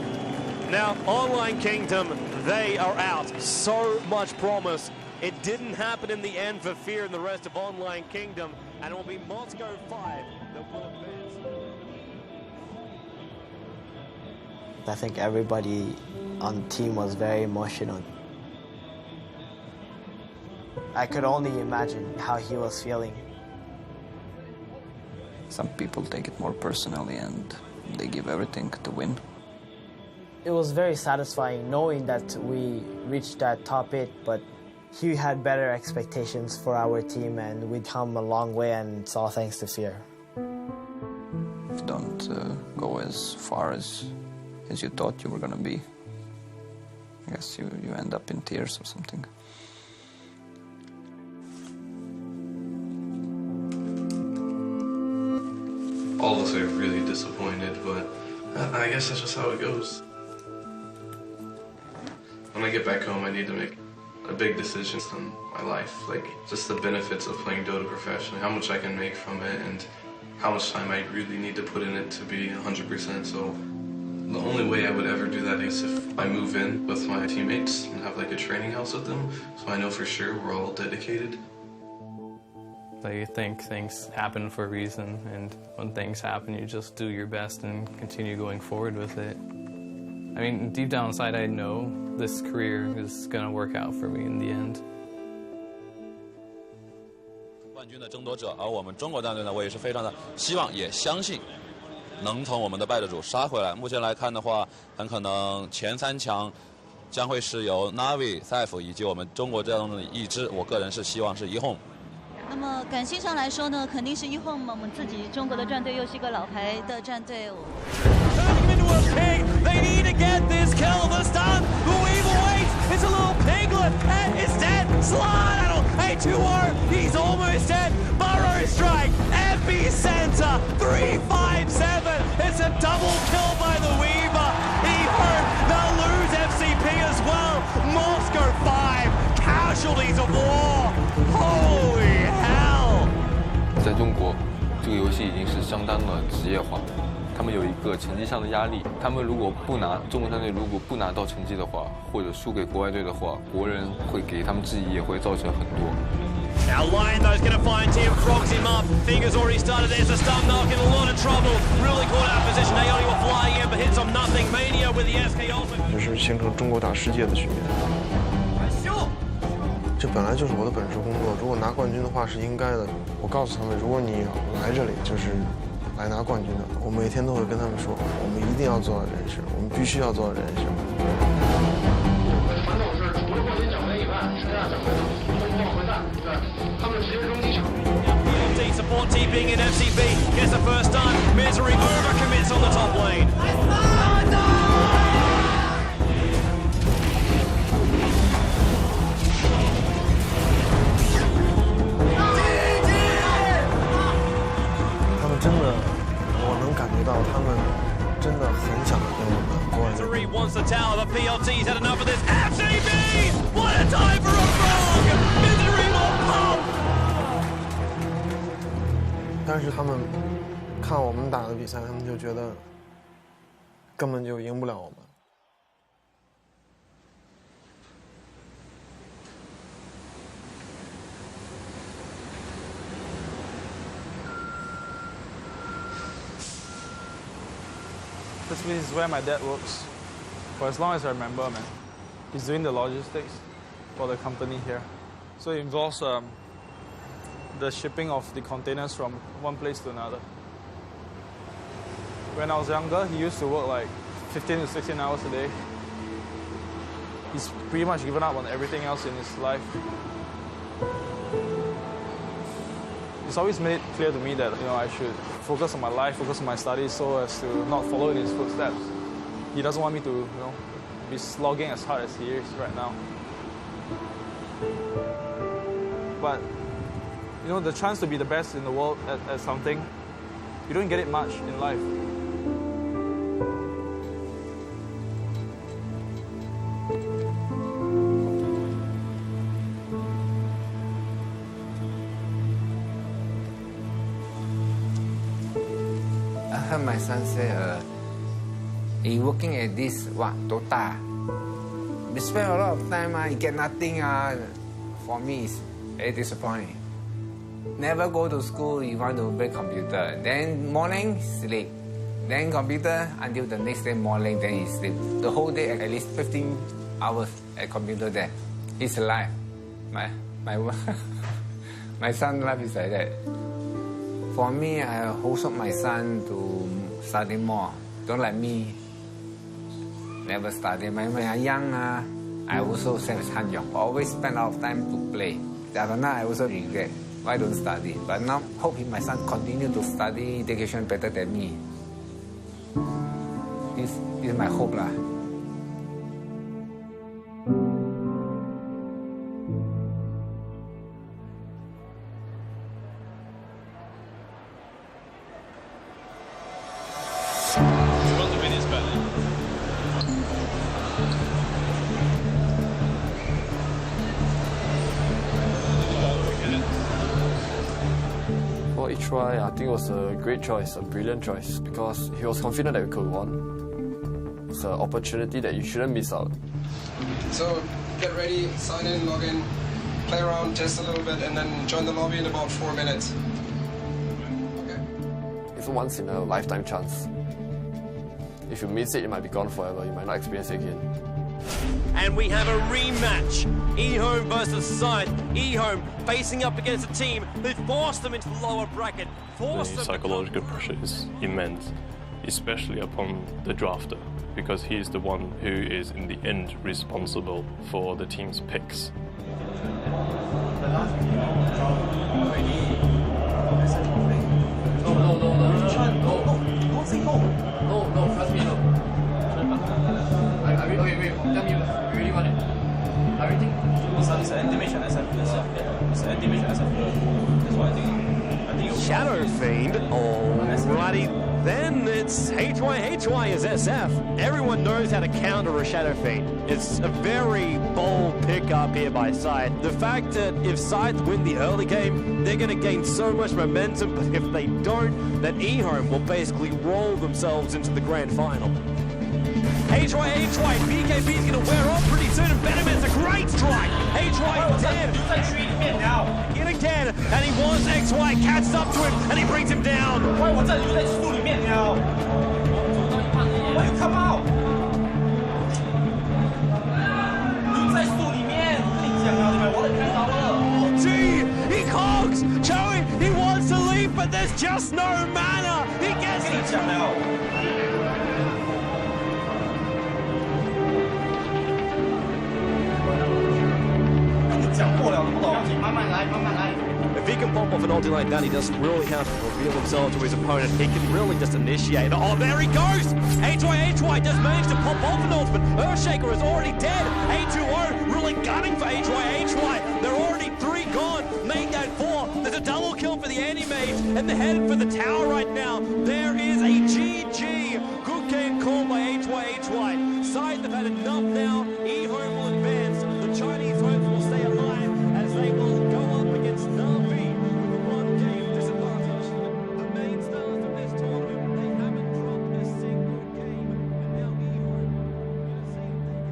Now, Online Kingdom, they are out. So much promise. It didn't happen in the end for Fear and the rest of Online Kingdom, and it will be Moscow 5 that will advance. I think everybody on the team was very emotional. I could only imagine how he was feeling. Some people take it more personally and they give everything to win. It was very satisfying knowing that we reached that top 8, but he had better expectations for our team and we'd come a long way, and it's all thanks to Fear. Don't go as far as you thought you were going to be. I guess you end up in tears or something. All of us are really disappointed, but I guess that's just how it goes. When I get back home, I need to make a big decision in my life, like just the benefits of playing Dota professionally, how much I can make from it, and how much time I really need to put in it to be 100%. So the only way I would ever do that is if I move in with my teammates and have like a training house with them, so I know for sure we're all dedicated. I think things happen for a reason, and when things happen, you just do your best and continue going forward with it. I mean, deep down inside, I know this career is going to work out for me in the end. 冠军的争夺者，而我们中国战队呢，我也是非常的希望，也相信能从我们的败者组杀回来。目前来看的话，很可能前3强将会是由 Navi、Saif 以及我们中国战队的一支，我个人是希望是1Home。那么感性上来说呢，肯定是1Home嘛，我们自己中国的战队又是一个老牌的战队。They need to get this kill. The stun. Weave awaits. It's a little piglet. And it's dead. Slide. Hey, 2-0. He's almost dead. Burrow strike. Epicenter. 357. It's a double kill by the Weaver. He hurt. They'll lose FCP as well. Moscow 5. Casualties of war. Holy hell. 在中国，这个游戏已经是相当的职业化。 他们有一个成绩上的压力，他们如果不拿中国战队如果不拿到成绩的话，或者输给国外队的话，国人会给他们质疑，也会造成很多。Now Lion though's going to find Tim, frogs him up. Fingers already started. There's a stun knock in a lot of trouble. Really caught out of position. Aoni were flying in, but hits on nothing. Mania with the SK ultimate. 这是形成中国打世界的局面。这本来就是我的本职工作，如果拿冠军的话是应该的。我告诉他们，如果你来这里就是。 来拿冠军的，我每天都会跟他们说，我们一定要做到这件事，我们必须要做到这件事。传统是除了冠军奖杯以外，剩下奖杯都通过回散，对，他们直接扔机场。Support TPing in FCB gets the first stun. Misery overcommits on the top lane. Misery wants the tower, but PLT's had enough of this. FCB! What a time for a frog! Misery will pump! 但是他们看我们打的比赛，他们就觉得根本就赢不了我们。 This is where my dad works. For as long as I remember, man. He's doing the logistics for the company here. So it involves the shipping of the containers from one place to another. When I was younger, he used to work like 15 to 16 hours a day. He's pretty much given up on everything else in his life. He's always made it clear to me that I should focus on my life, focus on my studies, so as to not follow in his footsteps. He doesn't want me to, be slogging as hard as he is right now. But, the chance to be the best in the world at something, you don't get it much in life. I heard my son say, he working at this, Dota. We spend a lot of time, he get nothing. For me, it's very disappointing. Never go to school, you want to play computer. Then morning, sleep. Then computer until the next day morning, then he sleep. The whole day, at least 15 hours at computer there. His life. My son's life is like that. For me, I hold up my son to study more. Don't like me. Never study. When I'm young, I also same as Han Yong. Always spend a lot of time to play. But now I also regret. Why don't study? But now, hope my son continue to study education better than me. This is my hope lah. For HY, I think it was a great choice, a brilliant choice, because he was confident that we could win. It's an opportunity that you shouldn't miss out. So get ready, sign in, log in, play around just a little bit, and then join the lobby in about 4 minutes. Okay. It's a once in a lifetime chance. If you miss it, you might be gone forever. You might not experience it again. And we have a rematch. eHome versus Scythe. eHome facing up against a team who forced them into the lower bracket. The psychological pressure is immense, especially upon the drafter, because he is the one who is in the end responsible for the team's picks. Shadow Fiend, alrighty. Then it's HY is SF. Everyone knows how to counter a Shadow Fiend. It's a very bold pickup here by Scythe. The fact that if Scythe win the early game, they're going to gain so much momentum, but if they don't, then eHome will basically roll themselves into the grand final. HY, BKB's gonna wear off pretty soon, and Benjamin's a great strike. HY dead. Hit again, and he wants XY, catches up to him, and he brings him down. Oh, gee, he cogs. Joey, he wants to leave, but there's just no mana. He gets it. If he can pop off an ulti like that, he doesn't really have to reveal himself to his opponent. He can really just initiate. Oh, there he goes! HY does manage to pop off an ultimate. Earthshaker is already dead. A2O really gunning for HY. They're already 3 gone. Made that 4. There's a double kill for the anti-mage, and they're headed for the tower right now. There is a GG. Good game called by HY. Scythe have had enough now. eHome will advance. The Chinese hopes will stay alive as they will go up against Na'Vi with a 1-game disadvantage. The main stars of this tournament, they haven't dropped a single game, and now eHome are going to see if they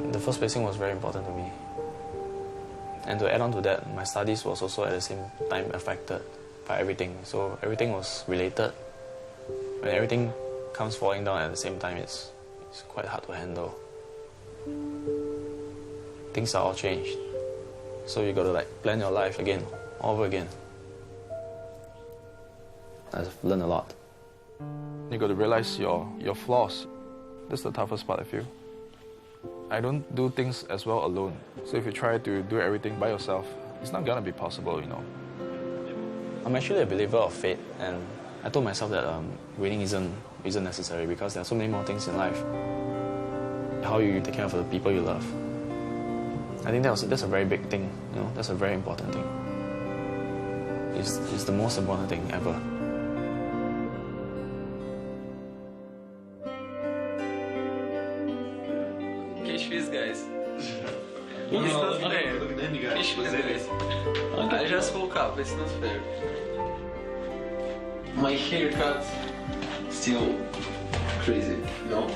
can. The first placing was very important to me. And to add on to that, my studies was also at the same time affected by everything. So everything was related. When everything comes falling down at the same time, it's quite hard to handle. Things are all changed. So you got to plan your life again, all over again. I've learned a lot. You got to realize your flaws. That's the toughest part, I feel. I don't do things as well alone. So if you try to do everything by yourself, it's not gonna be possible, you know. I'm actually a believer of fate, and I told myself that winning isn't necessary because there are so many more things in life. How you take care of the people you love. I think that's a very big thing, you know. That's a very important thing. It's the most important thing ever. Guys. It's not fair. I just woke up, it's not fair. My haircut still crazy, no?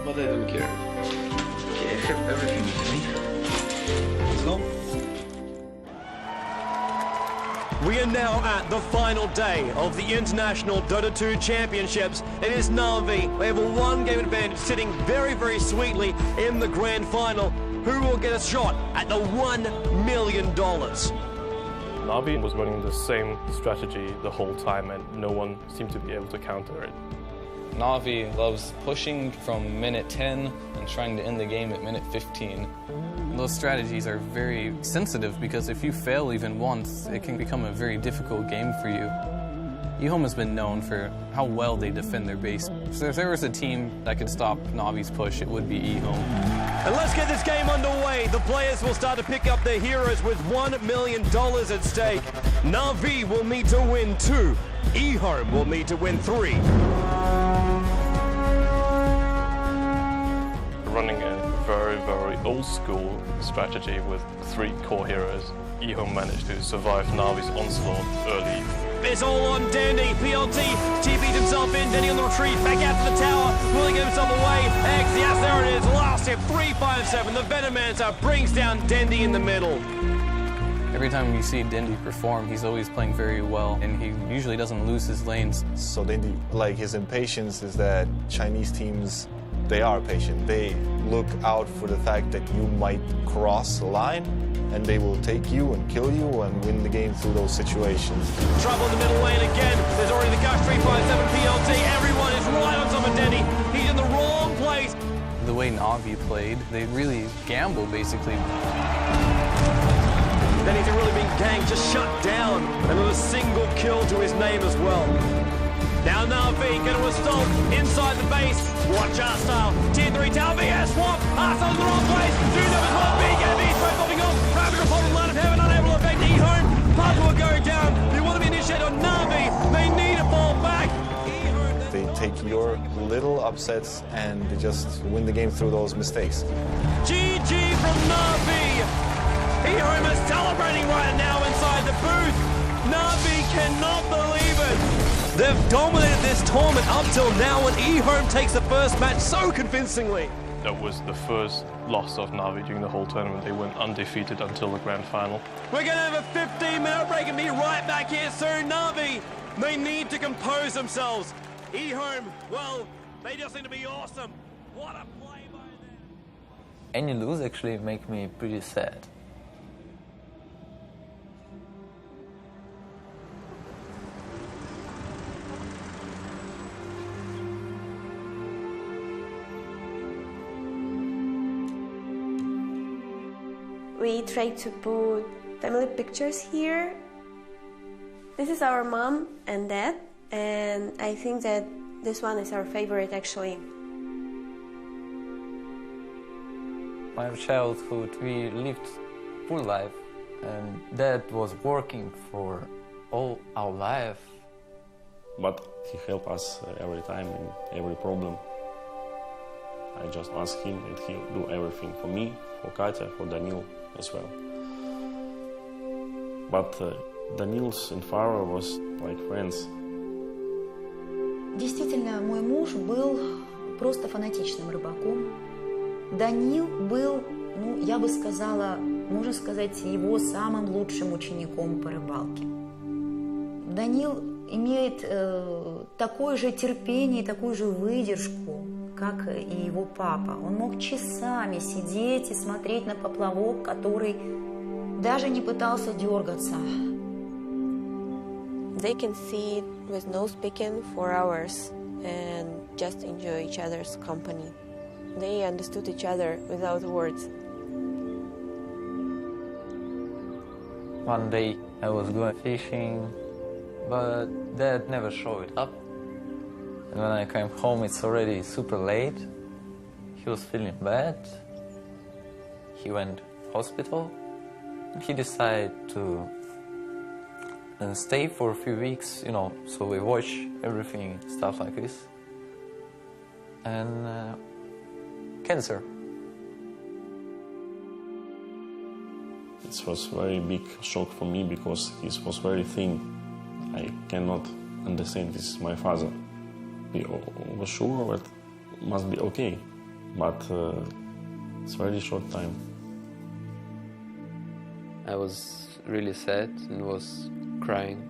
But I don't care. Okay, I have everything with me. Let's go. We are now at the final day of the International Dota 2 Championships. It is Na'Vi. They have a 1-game advantage, sitting very, very sweetly in the grand final. Who will get a shot at the $1 million? Na'Vi was running the same strategy the whole time, and no one seemed to be able to counter it. Na'Vi loves pushing from minute 10 and trying to end the game at minute 15. Those strategies are very sensitive because if you fail even once, it can become a very difficult game for you. eHome has been known for how well they defend their base. So if there was a team that could stop Na'Vi's push, it would be eHome. And let's get this game underway. The players will start to pick up their heroes with $1 million at stake. Na'Vi will need to win 2. eHome will need to win 3. Running a very, very old school strategy with 3 core heroes, eHome managed to survive Na'Vi's onslaught early. It's all on Dandy. PLT TP'd himself in. Dandy on the retreat. Back out to the tower. Will he get himself away? X, yes, there it is. Last hit, 3-5-7. The Venomancer brings down Dandy in the middle. Every time you see Dandy perform, he's always playing very well, and he usually doesn't lose his lanes. So Dandy, like his impatience is that Chinese teams, they are patient. They look out for the fact that you might cross the line, and they will take you and kill you and win the game through those situations. Trouble in the middle lane again. There's already the gush, 3-5-7 PLT. Everyone is right on top of Dandy. He's in the wrong place. The way Na'Vi played, they really gamble, basically. Dandy's really been ganked, just shut down. Another single kill to his name as well. Now Na'Vi going to assault inside the base. Watch our style. Tier 3 tower VS swap. Arsenal's in the wrong place. Juno is one big enemy. Straight popping off. Rapid report on line of heaven. Unable to affect eHome. Puzzle will go down. You want to be initiated on Na'Vi. They need to fall back. They take your little upsets and they just win the game through those mistakes. GG from Na'Vi. eHome is celebrating right now inside the booth. Na'Vi cannot believe it. They've dominated this tournament up till now, and eHome takes the first match so convincingly. That was the first loss of Na'Vi during the whole tournament. They went undefeated until the grand final. We're going to have a 15-minute break and be right back here soon. Na'Vi, they need to compose themselves. eHome, well, they just need to be awesome. What a play by them. Any lose actually make me pretty sad. We try to put family pictures here. This is our mom and dad, and I think that this one is our favorite actually. My childhood, we lived full life, and dad was working for all our life. But he helped us every time in every problem. I just ask him and he'll do everything for me, for Katya, for Daniil as well. But Daniil's and Farah was like friends. Действительно, мой муж был просто фанатичным рыбаком. Даниил был, ну, я бы сказала, можно сказать, его самым лучшим учеником по рыбалке. Даниил имеет такое же терпение и такую же выдержку, как и его папа. Он мог часами сидеть и смотреть на поплавок, который даже не пытался дергаться. They can sit with no speaking for hours and just enjoy each other's company. They understood each other without words. One day I was going fishing, but dad never showed up. And when I came home, it's already super late. He was feeling bad. He went hospital. He decided to stay for a few weeks, you know, so we watch everything, stuff like this. And cancer. It was a very big shock for me because he was very thin. I cannot understand, this is my father. We were sure that it must be okay, but it's a very short time. I was really sad and was crying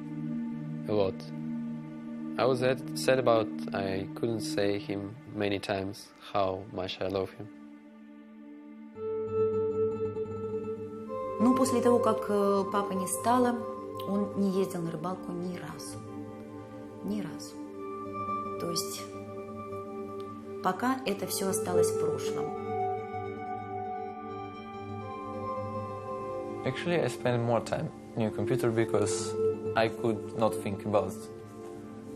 a lot. I was sad about I couldn't say him many times how much I love him. Ну, после того, как папы не стало, он не ездил на рыбалку ни разу. Ни разу. То есть пока это все осталось в прошлом. Actually, I spent more time on your computer because I could not think about it.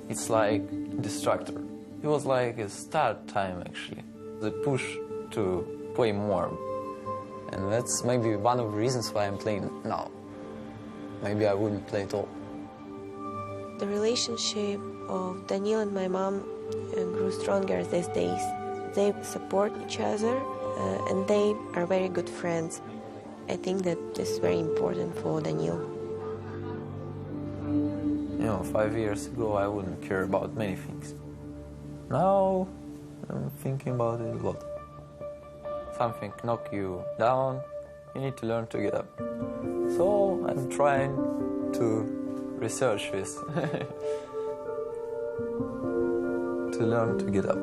It's like a distractor. It was like a start time, actually. The push to play more. And that's maybe one of the reasons why I'm playing now. maybe I wouldn't play at all. The relationship of Daniil and my mom grew stronger these days. They support each other and they are very good friends. I think that this is very important for Daniil. You know, 5 years ago I wouldn't care about many things. Now I'm thinking about it a lot. Something knock you down, you need to learn to get up. So I'm trying to research this. To learn to get up.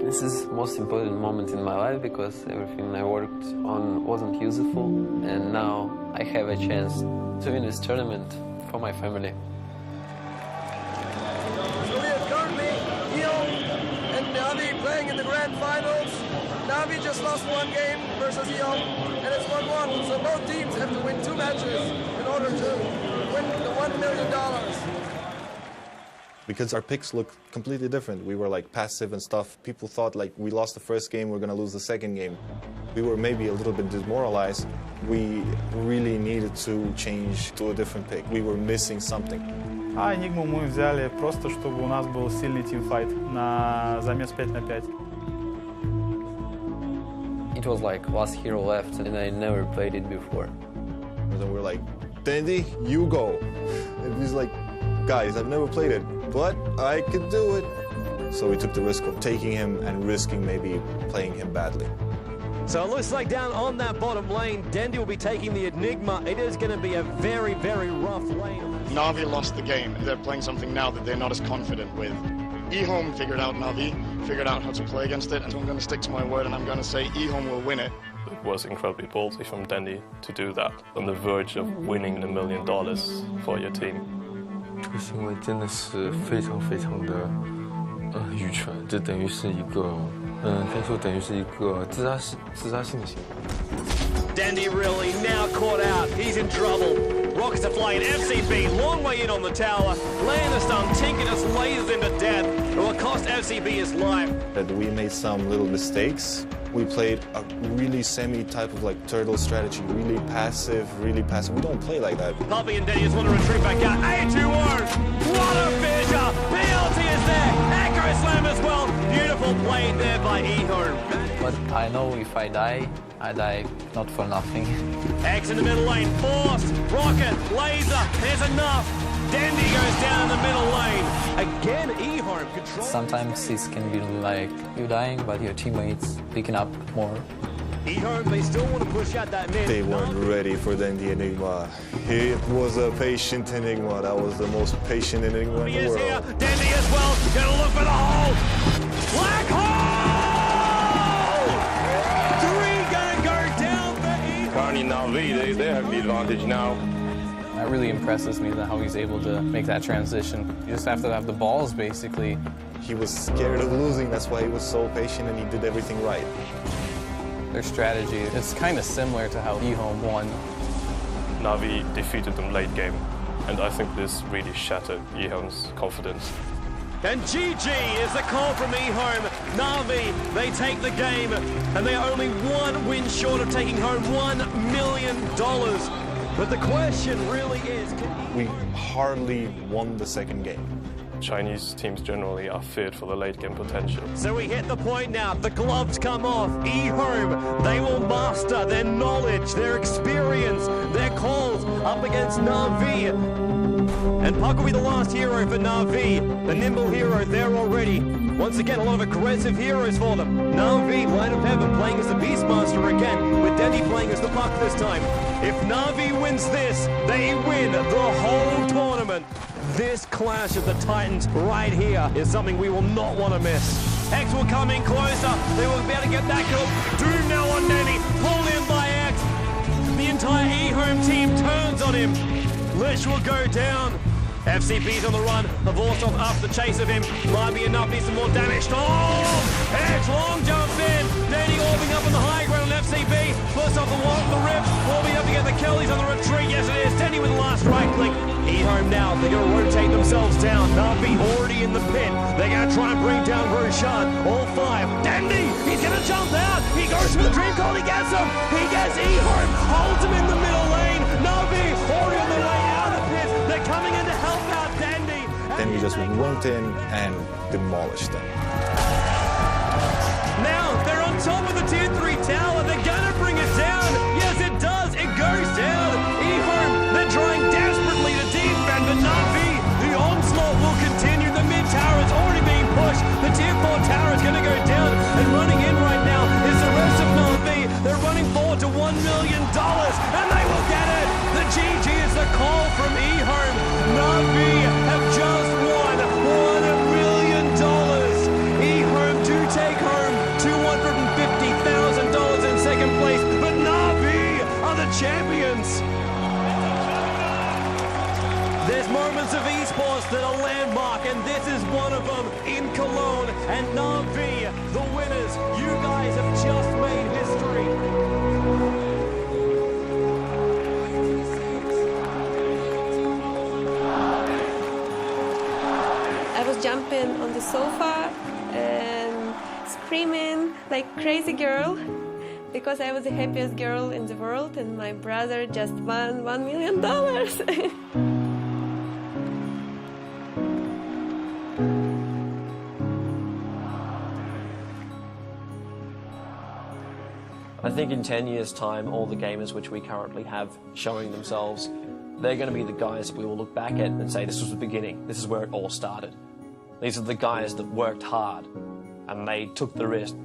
This is the most important moment in my life because everything I worked on wasn't useful, and now I have a chance to win this tournament for my family. So we have currently Eon and Navi playing in the grand finals. Navi just lost one game versus Eon, and it's 1-1. So both teams have to win 2 matches in order to win the $1 million. Because our picks look completely different. We were like passive and stuff. People thought like we lost the first game, we're gonna lose the second game. We were maybe a little bit demoralized. We really needed to change to a different pick. We were missing something. А Enigmu мы взяли просто, чтобы у нас был сильный тимфайт на замес 5 на 5. It was like last hero left and I never played it before. And then we're like, Dandy, you go. And he's like, guys, I've never played it, but I could do it. So we took the risk of taking him and risking maybe playing him badly. So it looks like down on that bottom lane, Dandy will be taking the Enigma. It is going to be a very, very rough lane. Navi lost the game. They're playing something now that they're not as confident with. eHome figured out Navi, figured out how to play against it, and so I'm going to stick to my word and I'm going to say eHome will win it. It was incredibly ballsy from Dandy to do that, on the verge of winning $1 million for your team. 这个行为真的是非常非常的愚蠢，这等于是一个可以说等于是一个自杀性的行为。 Dandy really now caught out. He's in trouble. Rockets are flying. FCB, long way in on the tower. Laying the stun. Tinker just lasers into death. It will cost FCB his life. That we made some little mistakes. We played a really semi-type of like turtle strategy, really passive. We don't play like that. Puppy and Danny just want to retreat back out. A2-0. What a fissure. Penalty is there. Accurate slam as well. Beautiful play there by eHome. But I know if I die not for nothing. X in the middle lane. Forced. Rocket. Laser. There's enough. Dandy goes down in the middle lane. Again, eHome control. Sometimes this can be like you dying, but your teammates picking up more. eHome, they still want to push out that mid. They weren't ready for the Enigma. It was a patient Enigma. That was the most patient Enigma in the world. Here. Dandy as well. Gonna look for the hole. Black hole! 3 gonna go down for eHome. Currently Navi, they have the advantage now. That really impresses me, how he's able to make that transition. You just have to have the balls, basically. He was scared of losing, that's why he was so patient and he did everything right. Their strategy, it's kind of similar to how eHome won. Navi defeated them late game, and I think this really shattered eHome's confidence. And GG is the call from eHome. Navi, they take the game, and they are only 1 win short of taking home $1 million. But the question really is... We hardly won the second game. Chinese teams generally are feared for the late game potential. So we hit the point now. The gloves come off. eHome, they will master their knowledge, their experience, their calls up against Navi. And Puck will be the last hero for Navi. The nimble hero there already. Once again, a lot of aggressive heroes for them. Navi, Light of Heaven, playing as the Beastmaster again, with Dandy playing as the Puck this time. If Navi wins this, they win the whole tournament. This clash of the Titans right here is something we will not want to miss. X will come in closer. They will be able to get that kill. Doom now on Danny. Pulled in by X. The entire eHome team turns on him. Lich will go down. FCB's on the run. The Vorsov after the chase of him. Might be enough. Needs some more damage. Oh! X long jump in. Danny orbing up on the high ground on FCB. First off the rip. Orbing up to get the kill. He's on the retreat. Yes, it is. Danny with the last right click. eHome now. They're going to rotate them themselves down. Navi already in the pit. They're going to try and bring down Roshan. All five. Dandy, he's going to jump out. He goes for the dream call. He gets him. He gets Ehorn. Holds him in the middle lane. Navi already on the way out of the pit. They're coming in to help out Dandy. Then we just went in and demolished them. Now they're on top of the tier 3 tower. They're gonna bring it down. Yes, it does. It goes down. Ehorn, they're trying desperately to defend, but Navi, the onslaught will continue. The mid tower is already being pushed. The tier 4 tower is gonna go down, and running in right now is the rest of Navi. They're running forward to $1 million, and they will get it. The GG is the call from Ehorn. Navi have just won $1 million. Ehorn do take home $250,000 in second place, but Navi are the champions. There's moments of esports that are landmark, and this is one of them in Cologne. And Navi, the winners, you guys have just made history. I was jumping on the sofa and screaming like crazy girl because I was the happiest girl in the world and my brother just won $1 million. I think in 10 years' time, all the gamers which we currently have showing themselves, they're going to be the guys that we will look back at and say, this was the beginning, this is where it all started. These are the guys that worked hard and they took the risk,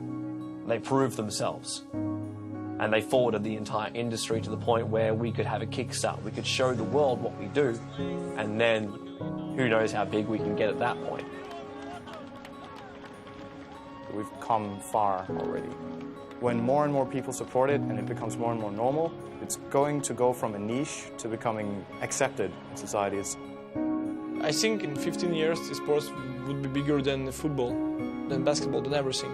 they proved themselves, and they forwarded the entire industry to the point where we could have a kickstart. We could show the world what we do, and then who knows how big we can get at that point. We've come far already. When more and more people support it and it becomes more and more normal, it's going to go from a niche to becoming accepted in society. I think in 15 years, the sports would be bigger than football, than basketball, than everything.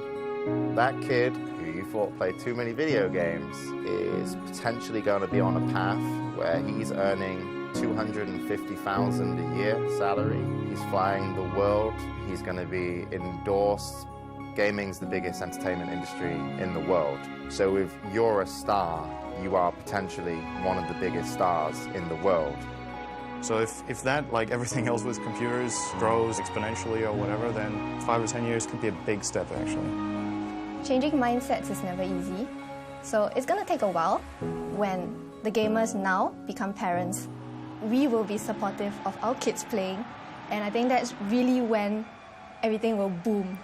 That kid who you thought played too many video games is potentially going to be on a path where he's earning $250,000 a year salary. He's flying the world. He's going to be endorsed. Gaming's the biggest entertainment industry in the world. So if you're a star, you are potentially one of the biggest stars in the world. So if that, like everything else with computers, grows exponentially or whatever, then 5 or 10 years could be a big step, actually. Changing mindsets is never easy. So it's going to take a while. When the gamers now become parents, we will be supportive of our kids playing. And I think that's really when everything will boom.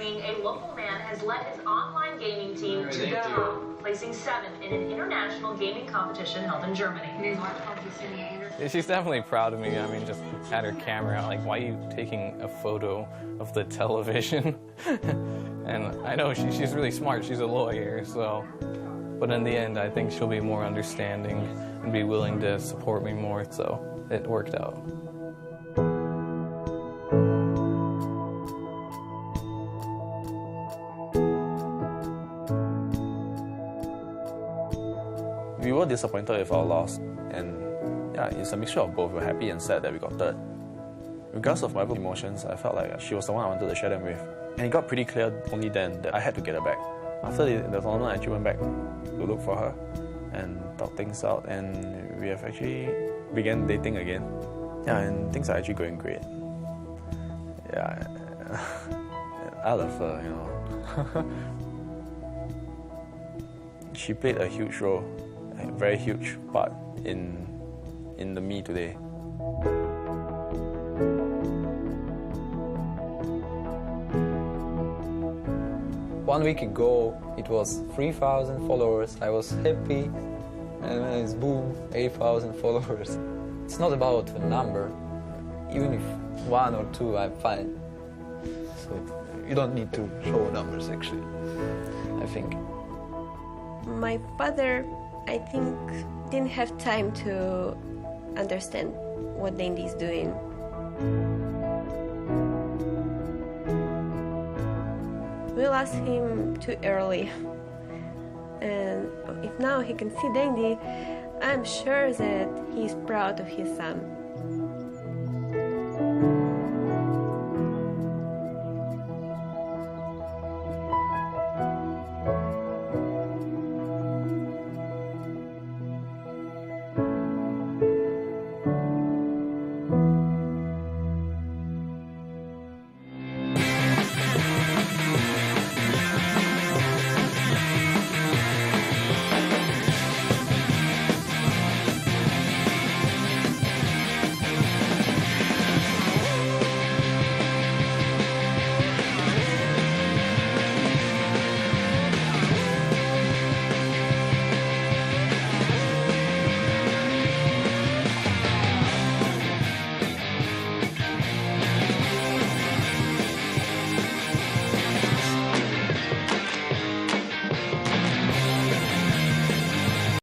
A local man has led his online gaming team to the top, placing 7th in an international gaming competition held in Germany. She's definitely proud of me. I mean, just at her camera, like, why are you taking a photo of the television? And I know she's really smart. She's a lawyer, so. But in the end, I think she'll be more understanding and be willing to support me more, so it worked out. We were disappointed with our loss, and yeah, it's a mixture of both. We're happy and sad that we got third. Regardless of my emotions, I felt like she was the one I wanted to share them with. And it got pretty clear only then that I had to get her back. After the tournament, I actually went back to look for her and talk things out, and we have actually began dating again. Yeah, and things are actually going great. Yeah, I love her, you know. She played a huge role, a very huge part in the me today. One week ago, it was 3,000 followers. I was happy, and then it's boom, 8,000 followers. It's not about the number. Even if 1 or 2, I'm fine. So you don't need to show numbers, actually, I think. My father, I think, didn't have time to understand what Dandy is doing. We lost him too early. And if now he can see Dandy, I'm sure that he's proud of his son.